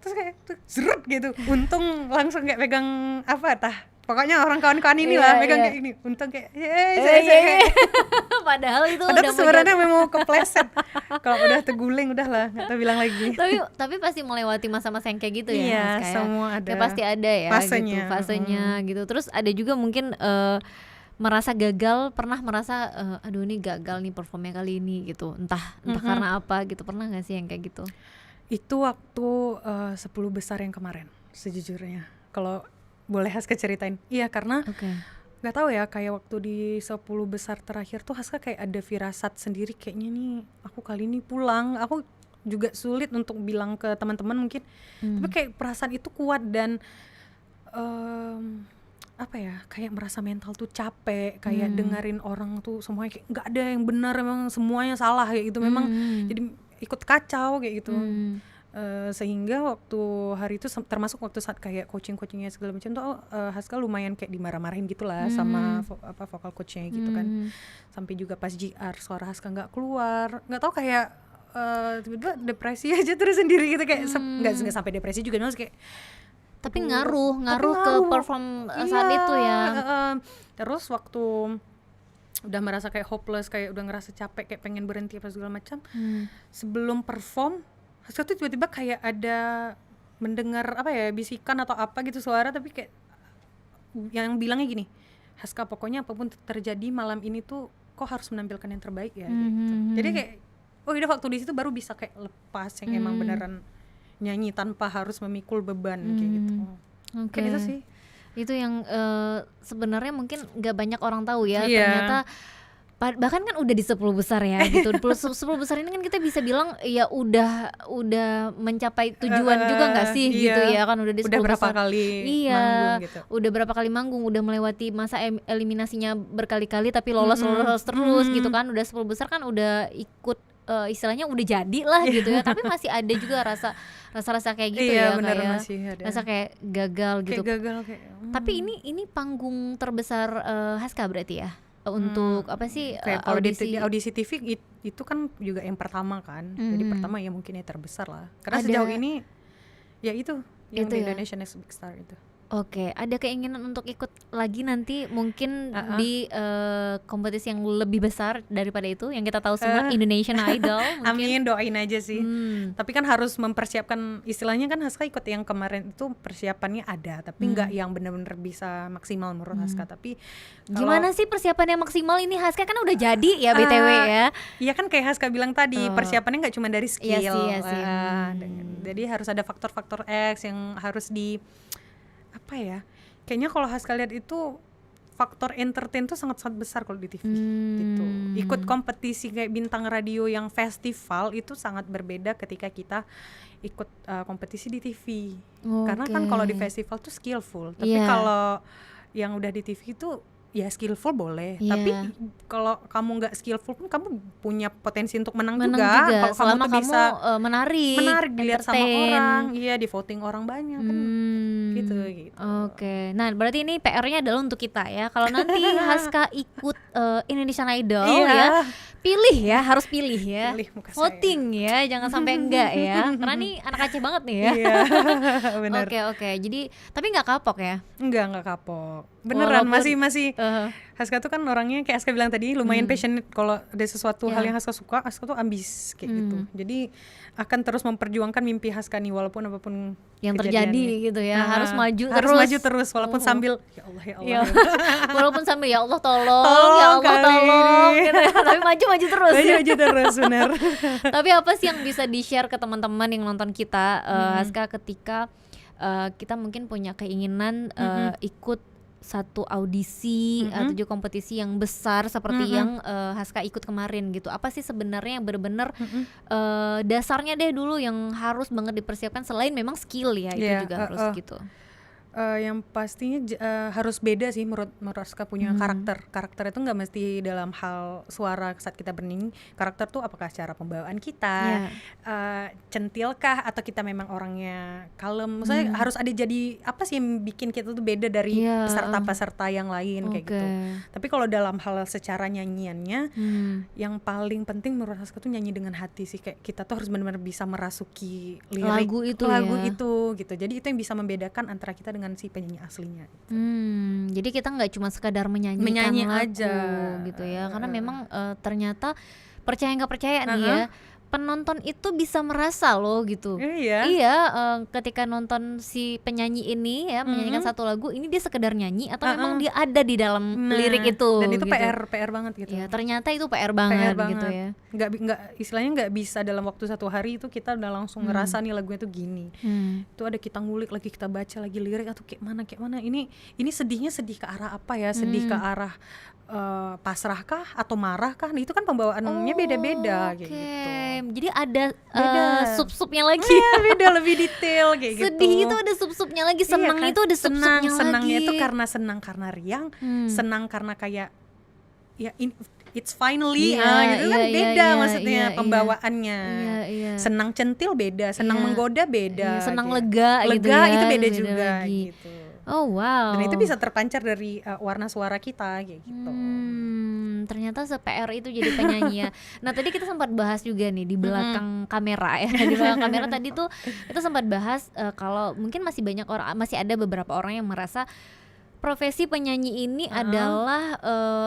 Terus kayak zrut gitu, untung langsung kayak pegang apa pokoknya orang kawan-kawan ini lah pegang kayak ini, untung kayak padahal itu udah sebenarnya memang kepleset. Kalau udah terguling udahlah nggak tahu bilang lagi. tapi pasti melewati masa-masa yang kayak gitu ya. Semua ada. Ya pasti ada ya fasenya gitu. Terus ada juga mungkin merasa gagal, pernah merasa aduh ini gagal nih performnya kali ini gitu, entah karena apa gitu, pernah nggak sih yang kayak gitu? Itu waktu 10 besar yang kemarin sejujurnya, kalau boleh Haska ceritain. Iya karena nggak tahu ya, kayak waktu di 10 besar terakhir tuh Haska kayak ada firasat sendiri, kayaknya nih aku kali ini pulang. Aku juga sulit untuk bilang ke teman-teman mungkin, tapi kayak perasaan itu kuat dan apa ya, kayak merasa mental tuh capek, kayak dengerin orang tuh semuanya kayak nggak ada yang benar, memang semuanya salah kayak gitu. Memang jadi ikut kacau kayak gitu. Sehingga waktu hari itu termasuk waktu saat kayak coachingnya segala macam tuh Haska lumayan kayak dimarah-marahin gitulah sama vokal coachnya gitu kan. Sampai juga pas GR suara Haska nggak keluar, nggak tahu kayak tiba-tiba depresi aja terus sendiri gitu, kayak nggak sampai depresi juga, maksudnya kayak tapi ngaruh ke perform saat itu ya. Terus waktu udah merasa kayak hopeless, kayak udah ngerasa capek, kayak pengen berhenti apa segala macam, sebelum perform Haska tuh tiba-tiba kayak ada mendengar apa ya, bisikan atau apa gitu suara, tapi kayak yang bilangnya gini, Haska pokoknya apapun terjadi malam ini tuh kok harus menampilkan yang terbaik ya gitu. Jadi kayak udah waktu di situ baru bisa kayak lepas yang emang beneran nyanyi tanpa harus memikul beban kayak gitu. Oke. Kayak gitu sih. Itu yang sebenarnya mungkin nggak banyak orang tahu ya. Iya. Ternyata bahkan kan udah di 10 besar ya gitu. 10 besar ini kan kita bisa bilang ya udah mencapai tujuan juga nggak sih iya. gitu ya kan, udah di 10 Udah berapa besar. kali Iya, manggung gitu. udah berapa kali manggung, udah melewati masa eliminasinya berkali-kali tapi lolos terus gitu kan. Udah 10 besar kan udah ikut istilahnya udah jadi lah gitu ya. Tapi masih ada juga rasa kayak gitu Iya, ya, bener, kayak masih ada. rasa kayak gagal gitu. Kayak gagal kayak. Tapi ini panggung terbesar Haska berarti ya? Untuk apa sih Kayak kalau audisi? di audisi TV itu kan juga yang pertama kan. Jadi pertama ya mungkin yang terbesar lah. Karena Ada- sejauh ini ya itu yang Itu di ya? Indonesia Next Big Star itu. Oke, ada keinginan untuk ikut lagi nanti mungkin di kompetisi yang lebih besar daripada itu yang kita tahu semua, Indonesian Idol mungkin. Amin, doain aja sih. Hmm. Tapi kan harus mempersiapkan, istilahnya kan Haska ikut yang kemarin itu persiapannya ada, tapi nggak yang benar-benar bisa maksimal menurut Haska. Tapi kalau- Gimana sih persiapannya maksimal ini? Haska kan udah jadi ya BTW ya. Iya kan kayak Haska bilang tadi, persiapannya nggak cuma dari skill. Iya sih. Jadi harus ada faktor-faktor X yang harus di apa ya? Kayaknya kalau Haska lihat itu faktor entertain tuh sangat-sangat besar kalau di TV gitu. Ikut kompetisi kayak bintang radio yang festival itu sangat berbeda ketika kita ikut kompetisi di TV. Karena kan kalau di festival tuh skillful, tapi Iya. kalau yang udah di TV itu ya skillful boleh, Iya. tapi kalau kamu nggak skillful pun kamu punya potensi untuk menang, Menang juga. juga Kalau selama tuh kamu bisa menarik, dilihat sama entertain. orang, iya, di voting orang banyak kan, gitu. Oke, nah berarti ini PR-nya adalah untuk kita ya. Kalau nanti Haska ikut Indonesian Idol Iya. ya, pilih ya, harus pilih ya, Pilih muka saya. voting ya, jangan sampai enggak ya. Karena nih anak Aceh banget nih ya. Iya, benar. Oke, jadi tapi nggak kapok ya. Nggak kapok. Beneran Walaupun- masih Haska tuh kan orangnya kayak Haska bilang tadi lumayan passionate kalau ada sesuatu hal yang Haska suka, Haska tuh ambis kayak gitu. Jadi akan terus memperjuangkan mimpi Haska nih walaupun apapun Yang kejadiannya. terjadi gitu ya, harus maju harus terus. maju terus walaupun sambil ya Allah Ya, walaupun sambil ya Allah tolong, Tolong ya Allah kali tolong ini. gitu ya. Tapi maju terus. maju terus benar. Tapi apa sih yang bisa di-share ke teman-teman yang nonton kita, Haska, ketika kita mungkin punya keinginan ikut satu audisi atau juga kompetisi yang besar seperti yang Haska ikut kemarin gitu. Apa sih sebenarnya yang benar-benar dasarnya deh dulu yang harus banget dipersiapkan selain memang skill ya, itu Iya, juga harus gitu. Yang pastinya harus beda sih menurut Haska punya karakter itu nggak mesti dalam hal suara saat kita bernyanyi. Karakter tuh apakah cara pembawaan kita, centilkah atau kita memang orangnya kalem. Maksudnya harus ada jadi apa sih yang bikin kita tuh beda dari peserta-peserta yang lain kayak gitu. Tapi kalau dalam hal secara nyanyiannya, yang paling penting menurut Haska tuh nyanyi dengan hati sih. Kayak kita tuh harus benar-benar bisa merasuki lirik Lagu itu gitu. Jadi itu yang bisa membedakan antara kita dengan si penyanyi aslinya gitu. Jadi kita nggak cuma sekadar menyanyikan lagu aja gitu ya, karena memang ternyata percaya nggak percaya nih ya, penonton itu bisa merasa loh gitu. Iya, ketika nonton si penyanyi ini ya menyanyikan satu lagu ini, dia sekedar nyanyi atau memang dia ada di dalam lirik itu. Dan itu gitu. PR banget gitu. Ya, ternyata itu PR banget gitu ya. Nggak istilahnya nggak bisa dalam waktu satu hari itu kita udah langsung ngerasa nih lagunya tuh gini. Itu ada kita ngulik lagi, kita baca lagi lirik atau kayak mana. Ini sedihnya sedih ke arah apa ya? Sedih ke arah pasrahkah atau marahkah? Nah, itu kan pembawaannya beda-beda kayak gitu. Jadi ada sub-subnya lagi. Iya, beda, lebih detail kayak gitu. Sedih itu ada sub-subnya lagi, senang itu ada sub-subnya lagi. Senangnya itu senang karena riang, senang karena kayak ya it's finally gitu kan beda maksudnya pembawaannya. Senang centil beda, senang menggoda beda. Senang gitu. lega gitu ya. Itu beda juga lagi. gitu. Oh wow. Dan itu bisa terpancar dari warna suara kita kayak gitu. Ternyata se-PR itu jadi penyanyi ya. Nah tadi kita sempat bahas juga nih di belakang kamera ya. Di belakang kamera tadi tuh kita sempat bahas kalau mungkin masih ada beberapa orang yang merasa profesi penyanyi ini adalah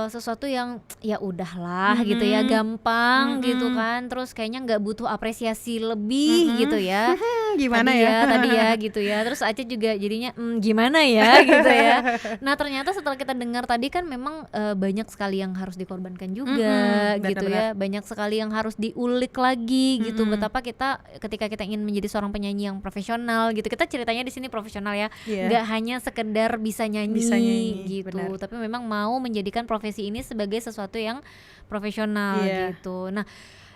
sesuatu yang ya udahlah gitu ya, gampang gitu kan, terus kayaknya nggak butuh apresiasi lebih gitu ya. gimana ya tadi ya gitu ya. Terus Aca juga jadinya gimana ya gitu ya. Nah ternyata setelah kita dengar tadi kan memang banyak sekali yang harus dikorbankan juga gitu ya. Banyak sekali yang harus diulik lagi gitu. Betapa kita ketika kita ingin menjadi seorang penyanyi yang profesional gitu, kita ceritanya di sini profesional ya, nggak hanya sekedar bisa nyanyi gitu, benar. Tapi memang mau menjadikan profesi ini sebagai sesuatu yang profesional gitu. Nah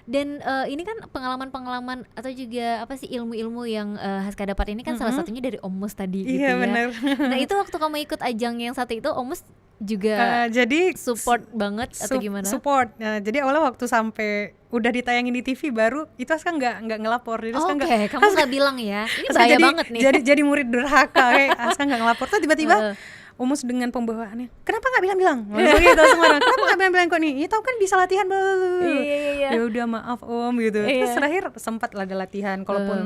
dan ini kan pengalaman-pengalaman atau juga apa sih ilmu-ilmu yang Haska dapat ini kan salah satunya dari Om Mus tadi gitu ya. Bener. Nah itu waktu kamu ikut ajang yang satu itu Om Mus juga jadi support banget atau gimana? Support. Jadi awalnya waktu sampai udah ditayangin di TV baru itu Haska nggak ngelapor. Jadi kamu nggak bilang ya. Ini bahaya banget nih. Jadi murid durhaka kayak Haska nggak ngelapor tuh tiba-tiba Om Mus dengan pembawaannya, kenapa nggak bilang-bilang? Gitu semua orang, kenapa nggak bilang-bilang kok nih? Ya tahu kan bisa latihan ya udah maaf Om gitu. Terus terakhir sempat ada latihan, kalaupun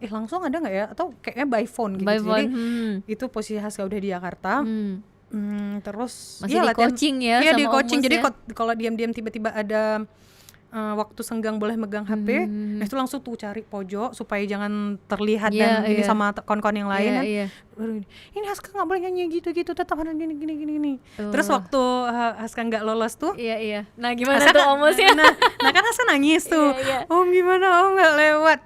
langsung ada nggak ya? Atau kayaknya by phone gitu. Jadi itu posisi Haska udah di Jakarta. Terus masih di coaching ya sama di coaching. Jadi ya? kalau diam-diam tiba-tiba ada waktu senggang boleh megang HP, nah itu langsung tuh cari pojok supaya jangan terlihat dan ini sama kawan-kawan yang lain kan. Ini Haska nggak boleh nyanyi gitu-gitu, tetap harus gini. Terus waktu Haska nggak lolos tuh, nah gimana tuh Om Mus ya? nah kan Haska nangis tuh, Om gimana Om nggak lewat?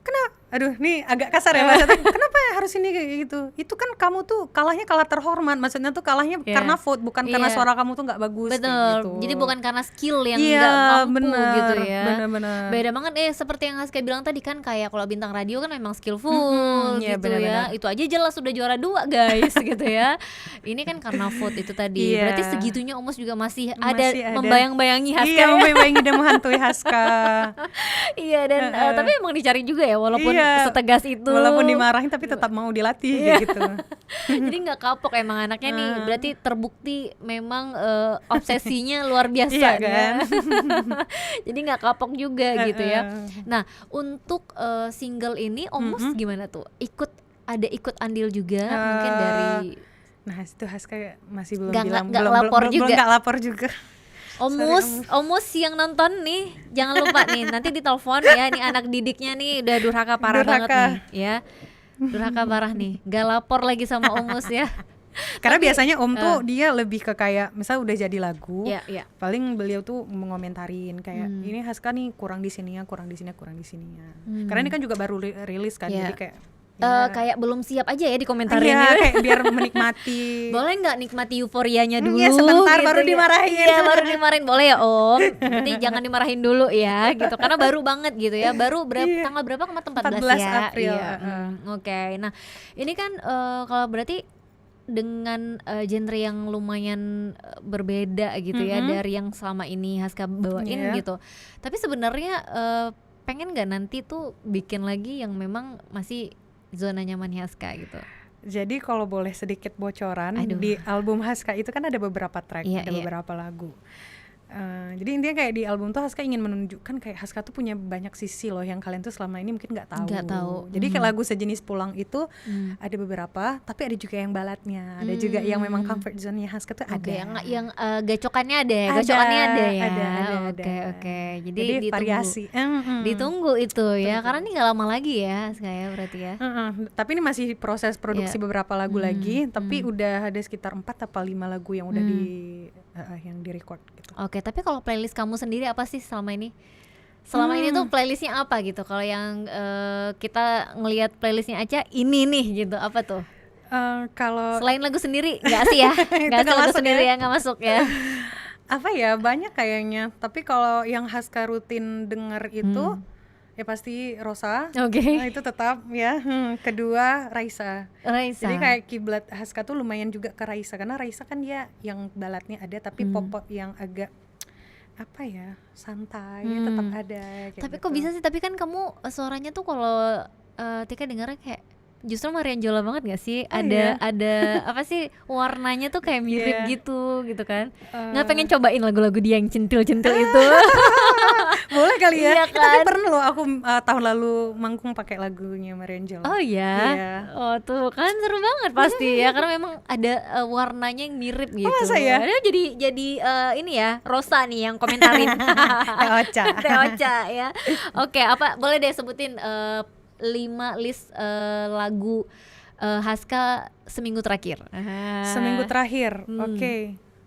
Kenapa? Aduh, nih agak kasar ya bahasa. Kenapa ya harus ini kayak gitu? Itu kan kamu tuh kalahnya kalah terhormat. Maksudnya tuh kalahnya karena vote, bukan karena suara kamu tuh nggak bagus. Betul. Gitu. Jadi bukan karena skill yang nggak mampu gitu ya. Bener. Beda banget seperti yang Haska bilang tadi kan, kayak kalau bintang radio kan memang skillful gitu ya. Itu aja jelas sudah juara 2 guys gitu ya. Ini kan karena vote itu tadi. Berarti segitunya Om Mus juga masih ada membayang-bayangi Haska. Iya, membayang-bayangi dan menghantui Haska. Iya dan tapi emang dicari juga ya walaupun setegas itu, walaupun dimarahin tapi tetap mau dilatih gitu. Jadi nggak kapok emang anaknya nih, berarti terbukti memang obsesinya luar biasa kan. Jadi nggak kapok juga gitu ya. Nah untuk single ini Om Mus gimana tuh? Ikut andil juga mungkin dari. Nah itu Haska masih belum lapor juga. Om Mus yang nonton nih, jangan lupa nih nanti ditelepon ya, nih anak didiknya nih udah durhaka parah banget nih ya. Durhaka parah nih, gak lapor lagi sama Om Mus ya. Karena biasanya Om tuh dia lebih ke kayak misal udah jadi lagu, paling beliau tuh menkomentarin kayak ini Haska nih kurang di sini ya. Karena ini kan juga baru rilis kan, jadi kayak kayak belum siap aja ya dikomentarin. Kayak biar menikmati. Boleh nggak nikmati euforianya dulu? Sebentar gitu baru dimarahin. Iya baru dimarahin, boleh ya Om. Nanti jangan dimarahin dulu ya, gitu. Karena baru banget gitu ya. Baru tanggal berapa kemarin? 14 ya. April. Oke. Nah ini kan kalau berarti dengan genre yang lumayan berbeda gitu ya dari yang selama ini Haska bawain gitu. Tapi sebenarnya pengen nggak nanti tuh bikin lagi yang memang masih zona nyaman Haska gitu? Jadi kalau boleh sedikit bocoran, di album Haska itu kan ada beberapa track, ada beberapa lagu. Jadi intinya kayak di album tuh Haska ingin menunjukkan kayak Haska tuh punya banyak sisi loh yang kalian tuh selama ini mungkin nggak tahu. Jadi kayak lagu sejenis Pulang itu ada beberapa, tapi ada juga yang baladnya, ada juga yang memang comfort zone-nya Haska tuh ada. Yang gacokannya ada ya. Oke. Jadi variasi. Ditunggu itu ya, karena ini nggak lama lagi ya, kayak berarti ya. Tapi ini masih proses produksi beberapa lagu lagi, tapi udah ada sekitar 4 atau 5 lagu yang udah yang di record gitu. Oke, tapi kalau playlist kamu sendiri apa sih selama ini? Selama ini tuh playlistnya apa gitu? Kalau yang kita ngelihat playlistnya Aca ini nih gitu, apa tuh? Kalau selain lagu sendiri nggak sih ya? Nggak sih lagu sendiri ya, nggak masuk ya? Apa ya, banyak kayaknya. Tapi kalau yang Haska rutin denger itu ya pasti Rosa. Nah, itu tetap ya. Kedua Raisa. Jadi kayak kiblat Haska tuh lumayan juga ke Raisa, karena Raisa kan dia yang baladnya ada tapi pop yang agak apa ya, santai tetap ada. Tapi gitu. Kok bisa sih? Tapi kan kamu suaranya tuh kalau Tika dengarnya kayak justru Marian Jola banget gak sih? Ada apa sih, warnanya tuh kayak mirip gitu kan. Nggak pengen cobain lagu-lagu dia yang centil-centil itu? Boleh kali ya. Iya kan? Tapi pernah loh aku tahun lalu manggung pakai lagunya Marian Jola. Oh iya? Oh tuh kan seru banget pasti ya, karena memang ada warnanya yang mirip gitu. Masa ya? Jadi ini ya, Rosa nih yang komentarin. Teh Ocha ya. Oke, apa boleh deh sebutin 5 list lagu Haska seminggu terakhir. Seminggu terakhir, Hmm. oke.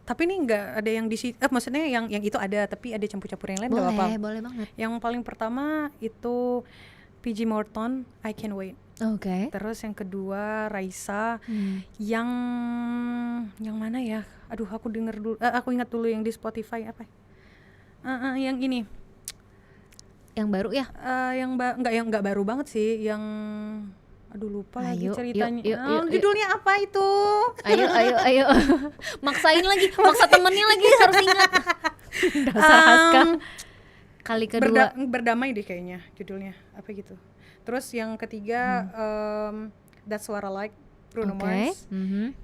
Tapi ini nggak ada yang maksudnya yang itu ada, tapi ada campur-campur yang lain nggak apa-apa. Boleh banget. Yang paling pertama itu PG Morton, I Can't Wait. Oke. Terus yang kedua Raisa, yang mana ya? Aduh, aku ingat dulu yang di Spotify apa? Yang ini. Yang baru ya? Nggak baru banget sih, yang aduh lupa lagi Ayo, ceritanya. yuk. Judulnya apa itu? Ayo. Maksain lagi, maksa temennya lagi harus ingat. Dasar Haska. Kali kedua. Berdamai deh kayaknya judulnya, apa gitu. Terus yang ketiga That's What I Like, Bruno Mars.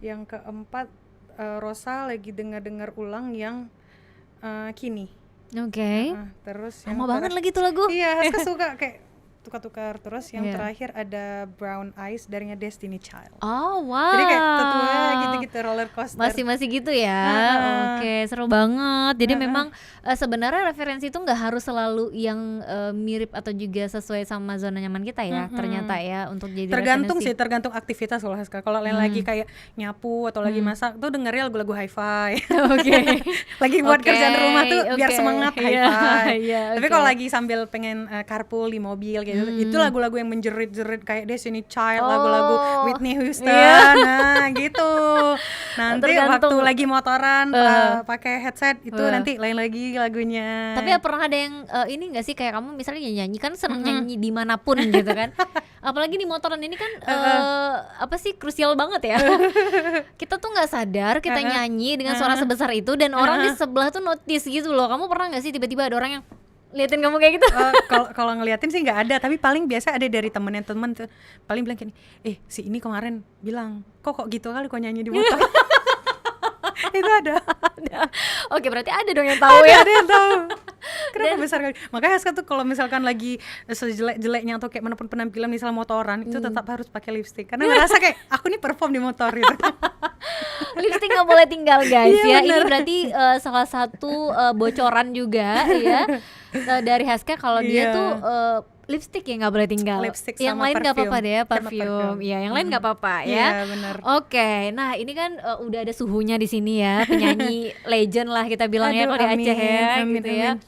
Yang keempat Rosa lagi dengar ulang yang Kini. Oke. Terus Lama banget lagi tuh lagu. Iya, Haska suka kayak tukar-tukar. Terus yang Iya. terakhir ada Brown Eyes darinya Destiny Child. Oh wow. Jadi kayak tentunya gitu-gitu roller coaster. Masih gitu ya. Oke, seru banget. Jadi memang sebenarnya referensi itu nggak harus selalu yang mirip atau juga sesuai sama zona nyaman kita ya. Ternyata ya untuk jadi referensi. Tergantung aktivitas kalau Haska. Kalau lagi kayak nyapu atau lagi masak tuh dengernya lagu-lagu hi-fi. Oke. Lagi buat Oke, kerjaan rumah tuh biar oke. semangat Iya, hi-fi. iya, Tapi oke. kalau lagi sambil pengen carpool di mobil gitu, itu lagu-lagu yang menjerit-jerit kayak Destiny Child, lagu-lagu Whitney Houston. Iya. Nah, gitu. Nanti Tergantung. waktu lagi motoran pakai headset itu nanti lain lagi lagunya. Tapi pernah ada yang ini nggak sih kayak kamu misalnya nyanyi kan seneng nyanyi dimanapun gitu kan. Apalagi di motoran ini kan apa sih krusial banget ya. Kita tuh nggak sadar kita nyanyi dengan suara sebesar itu dan orang di sebelah tuh notice gitu loh. Kamu pernah nggak sih tiba-tiba ada orang yang liatin kamu kayak gitu? Kalau ngeliatin sih nggak ada, tapi paling biasa ada dari temen tuh paling bilang gini, si ini kemarin bilang kok gitu kali kok nyanyi di motor. Itu ada. Oke, berarti ada dong yang tahu ya. Ada yang tahu. Kenapa besar kali? Makanya Haska tuh kalau misalkan lagi sejelek-jeleknya atau kayak manapun penampilan misal motoran itu tetap harus pakai lipstick karena ngerasa kayak aku nih perform di motor gitu. Lipstick nggak boleh tinggal guys Iya, ya. Ini bener. berarti salah satu bocoran juga ya dari Haska kalau dia Iya. tuh lipstick ya nggak boleh tinggal. Lipstick yang sama lain nggak apa-apa perfume. deh ya, Sama parfum. perfume. Iya, yang lain nggak apa-apa ya. Iya, benar. Oke, nah ini kan udah ada suhunya di sini ya, penyanyi legend lah kita bilang ya Aduh, kalau di Aceh ya, amin, gitu ya. amin.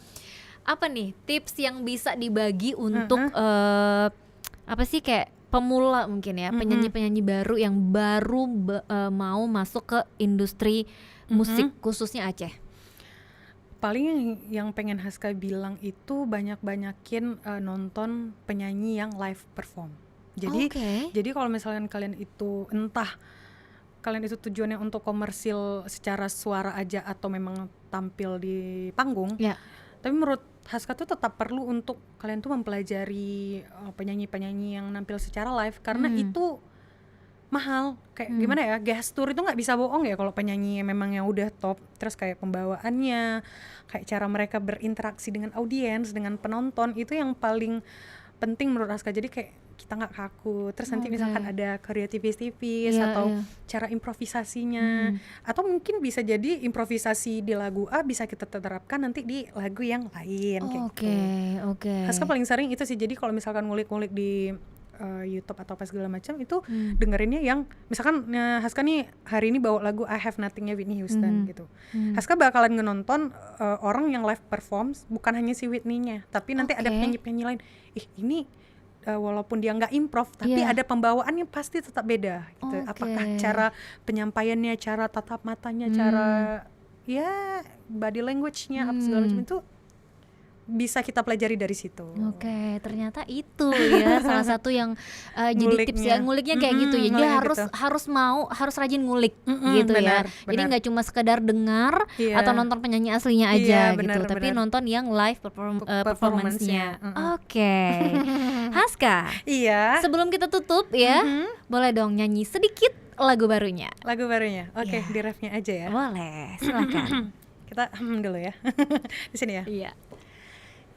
Apa nih tips yang bisa dibagi untuk apa sih kayak pemula mungkin ya, penyanyi-penyanyi baru yang baru mau masuk ke industri musik khususnya Aceh? Paling yang pengen Haska bilang itu banyak-banyakin nonton penyanyi yang live perform. Jadi kalau misalnya kalian itu tujuannya untuk komersil secara suara aja atau memang tampil di panggung, Ya. tapi menurut Haska tuh tetap perlu untuk kalian tuh mempelajari penyanyi-penyanyi yang nampil secara live karena itu mahal. Kayak gimana ya, guest tour itu nggak bisa bohong ya kalau penyanyi memang yang udah top. Terus kayak pembawaannya, kayak cara mereka berinteraksi dengan audiens, dengan penonton, itu yang paling penting menurut Haska. Jadi kayak kita nggak kaku. Terus nanti misalkan ada kreativis-tipis Iya, atau iya. cara improvisasinya, atau mungkin bisa jadi improvisasi di lagu A bisa kita terapkan nanti di lagu yang lain kayak gitu. Oke. Haska paling sering itu sih. Jadi kalau misalkan ngulik-ngulik di YouTube atau apa segala macam itu dengerinnya yang misalkan Haska nih hari ini bawa lagu I Have Nothing-nya Whitney Houston gitu. Haska bakalan ngenonton orang yang live perform bukan hanya si Whitney-nya, tapi nanti ada penyanyi-penyanyi lain. Ini walaupun dia nggak improv tapi ada pembawaannya pasti tetap beda gitu. Apakah cara penyampaiannya, cara tatap matanya, cara ya body language-nya apa segala macam itu bisa kita pelajari dari situ. Oke, ternyata itu ya salah satu yang jadi tips ya, nguliknya kayak gitu ya. Jadi harus rajin ngulik gitu ya. Jadi nggak cuma sekedar dengar atau nonton penyanyi aslinya aja gitu, tapi nonton yang live performance-nya. Oke. Haska. Iya. Sebelum kita tutup ya, boleh dong nyanyi sedikit lagu barunya. Lagu barunya. Oke, di refnya aja ya. Boleh, silakan. Kita dulu ya. Di sini ya. Iya.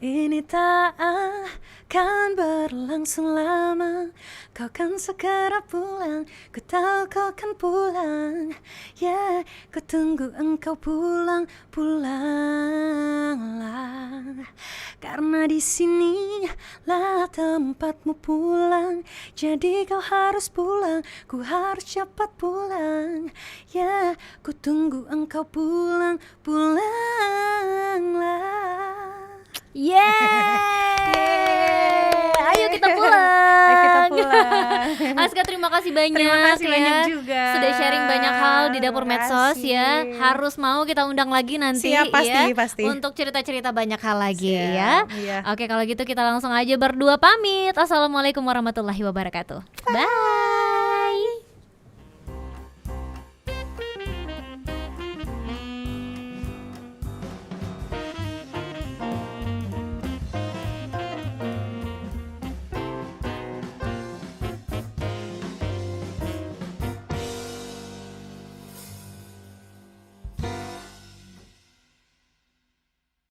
Ini tak akan berlangsung lama, kau kan segera pulang, ku tahu kau kan pulang. Ya, ku tunggu engkau pulang, pulanglah. Karena di sini lah tempatmu pulang, jadi kau harus pulang, ku harus cepat pulang. Ya, ku tunggu engkau pulang, pulanglah. Ayo kita pulang. Ayo kita pulang. Aska, terima kasih banyak. Terima kasih ya. banyak juga. Sudah sharing banyak hal di Dapur Terima Medsos kasih. ya. Harus mau kita undang lagi nanti. Siap, pasti, ya, pasti. untuk cerita-cerita banyak hal lagi. Siap, ya. iya. Oke, kalau gitu kita langsung aja berdua pamit. Assalamualaikum warahmatullahi wabarakatuh. Bye.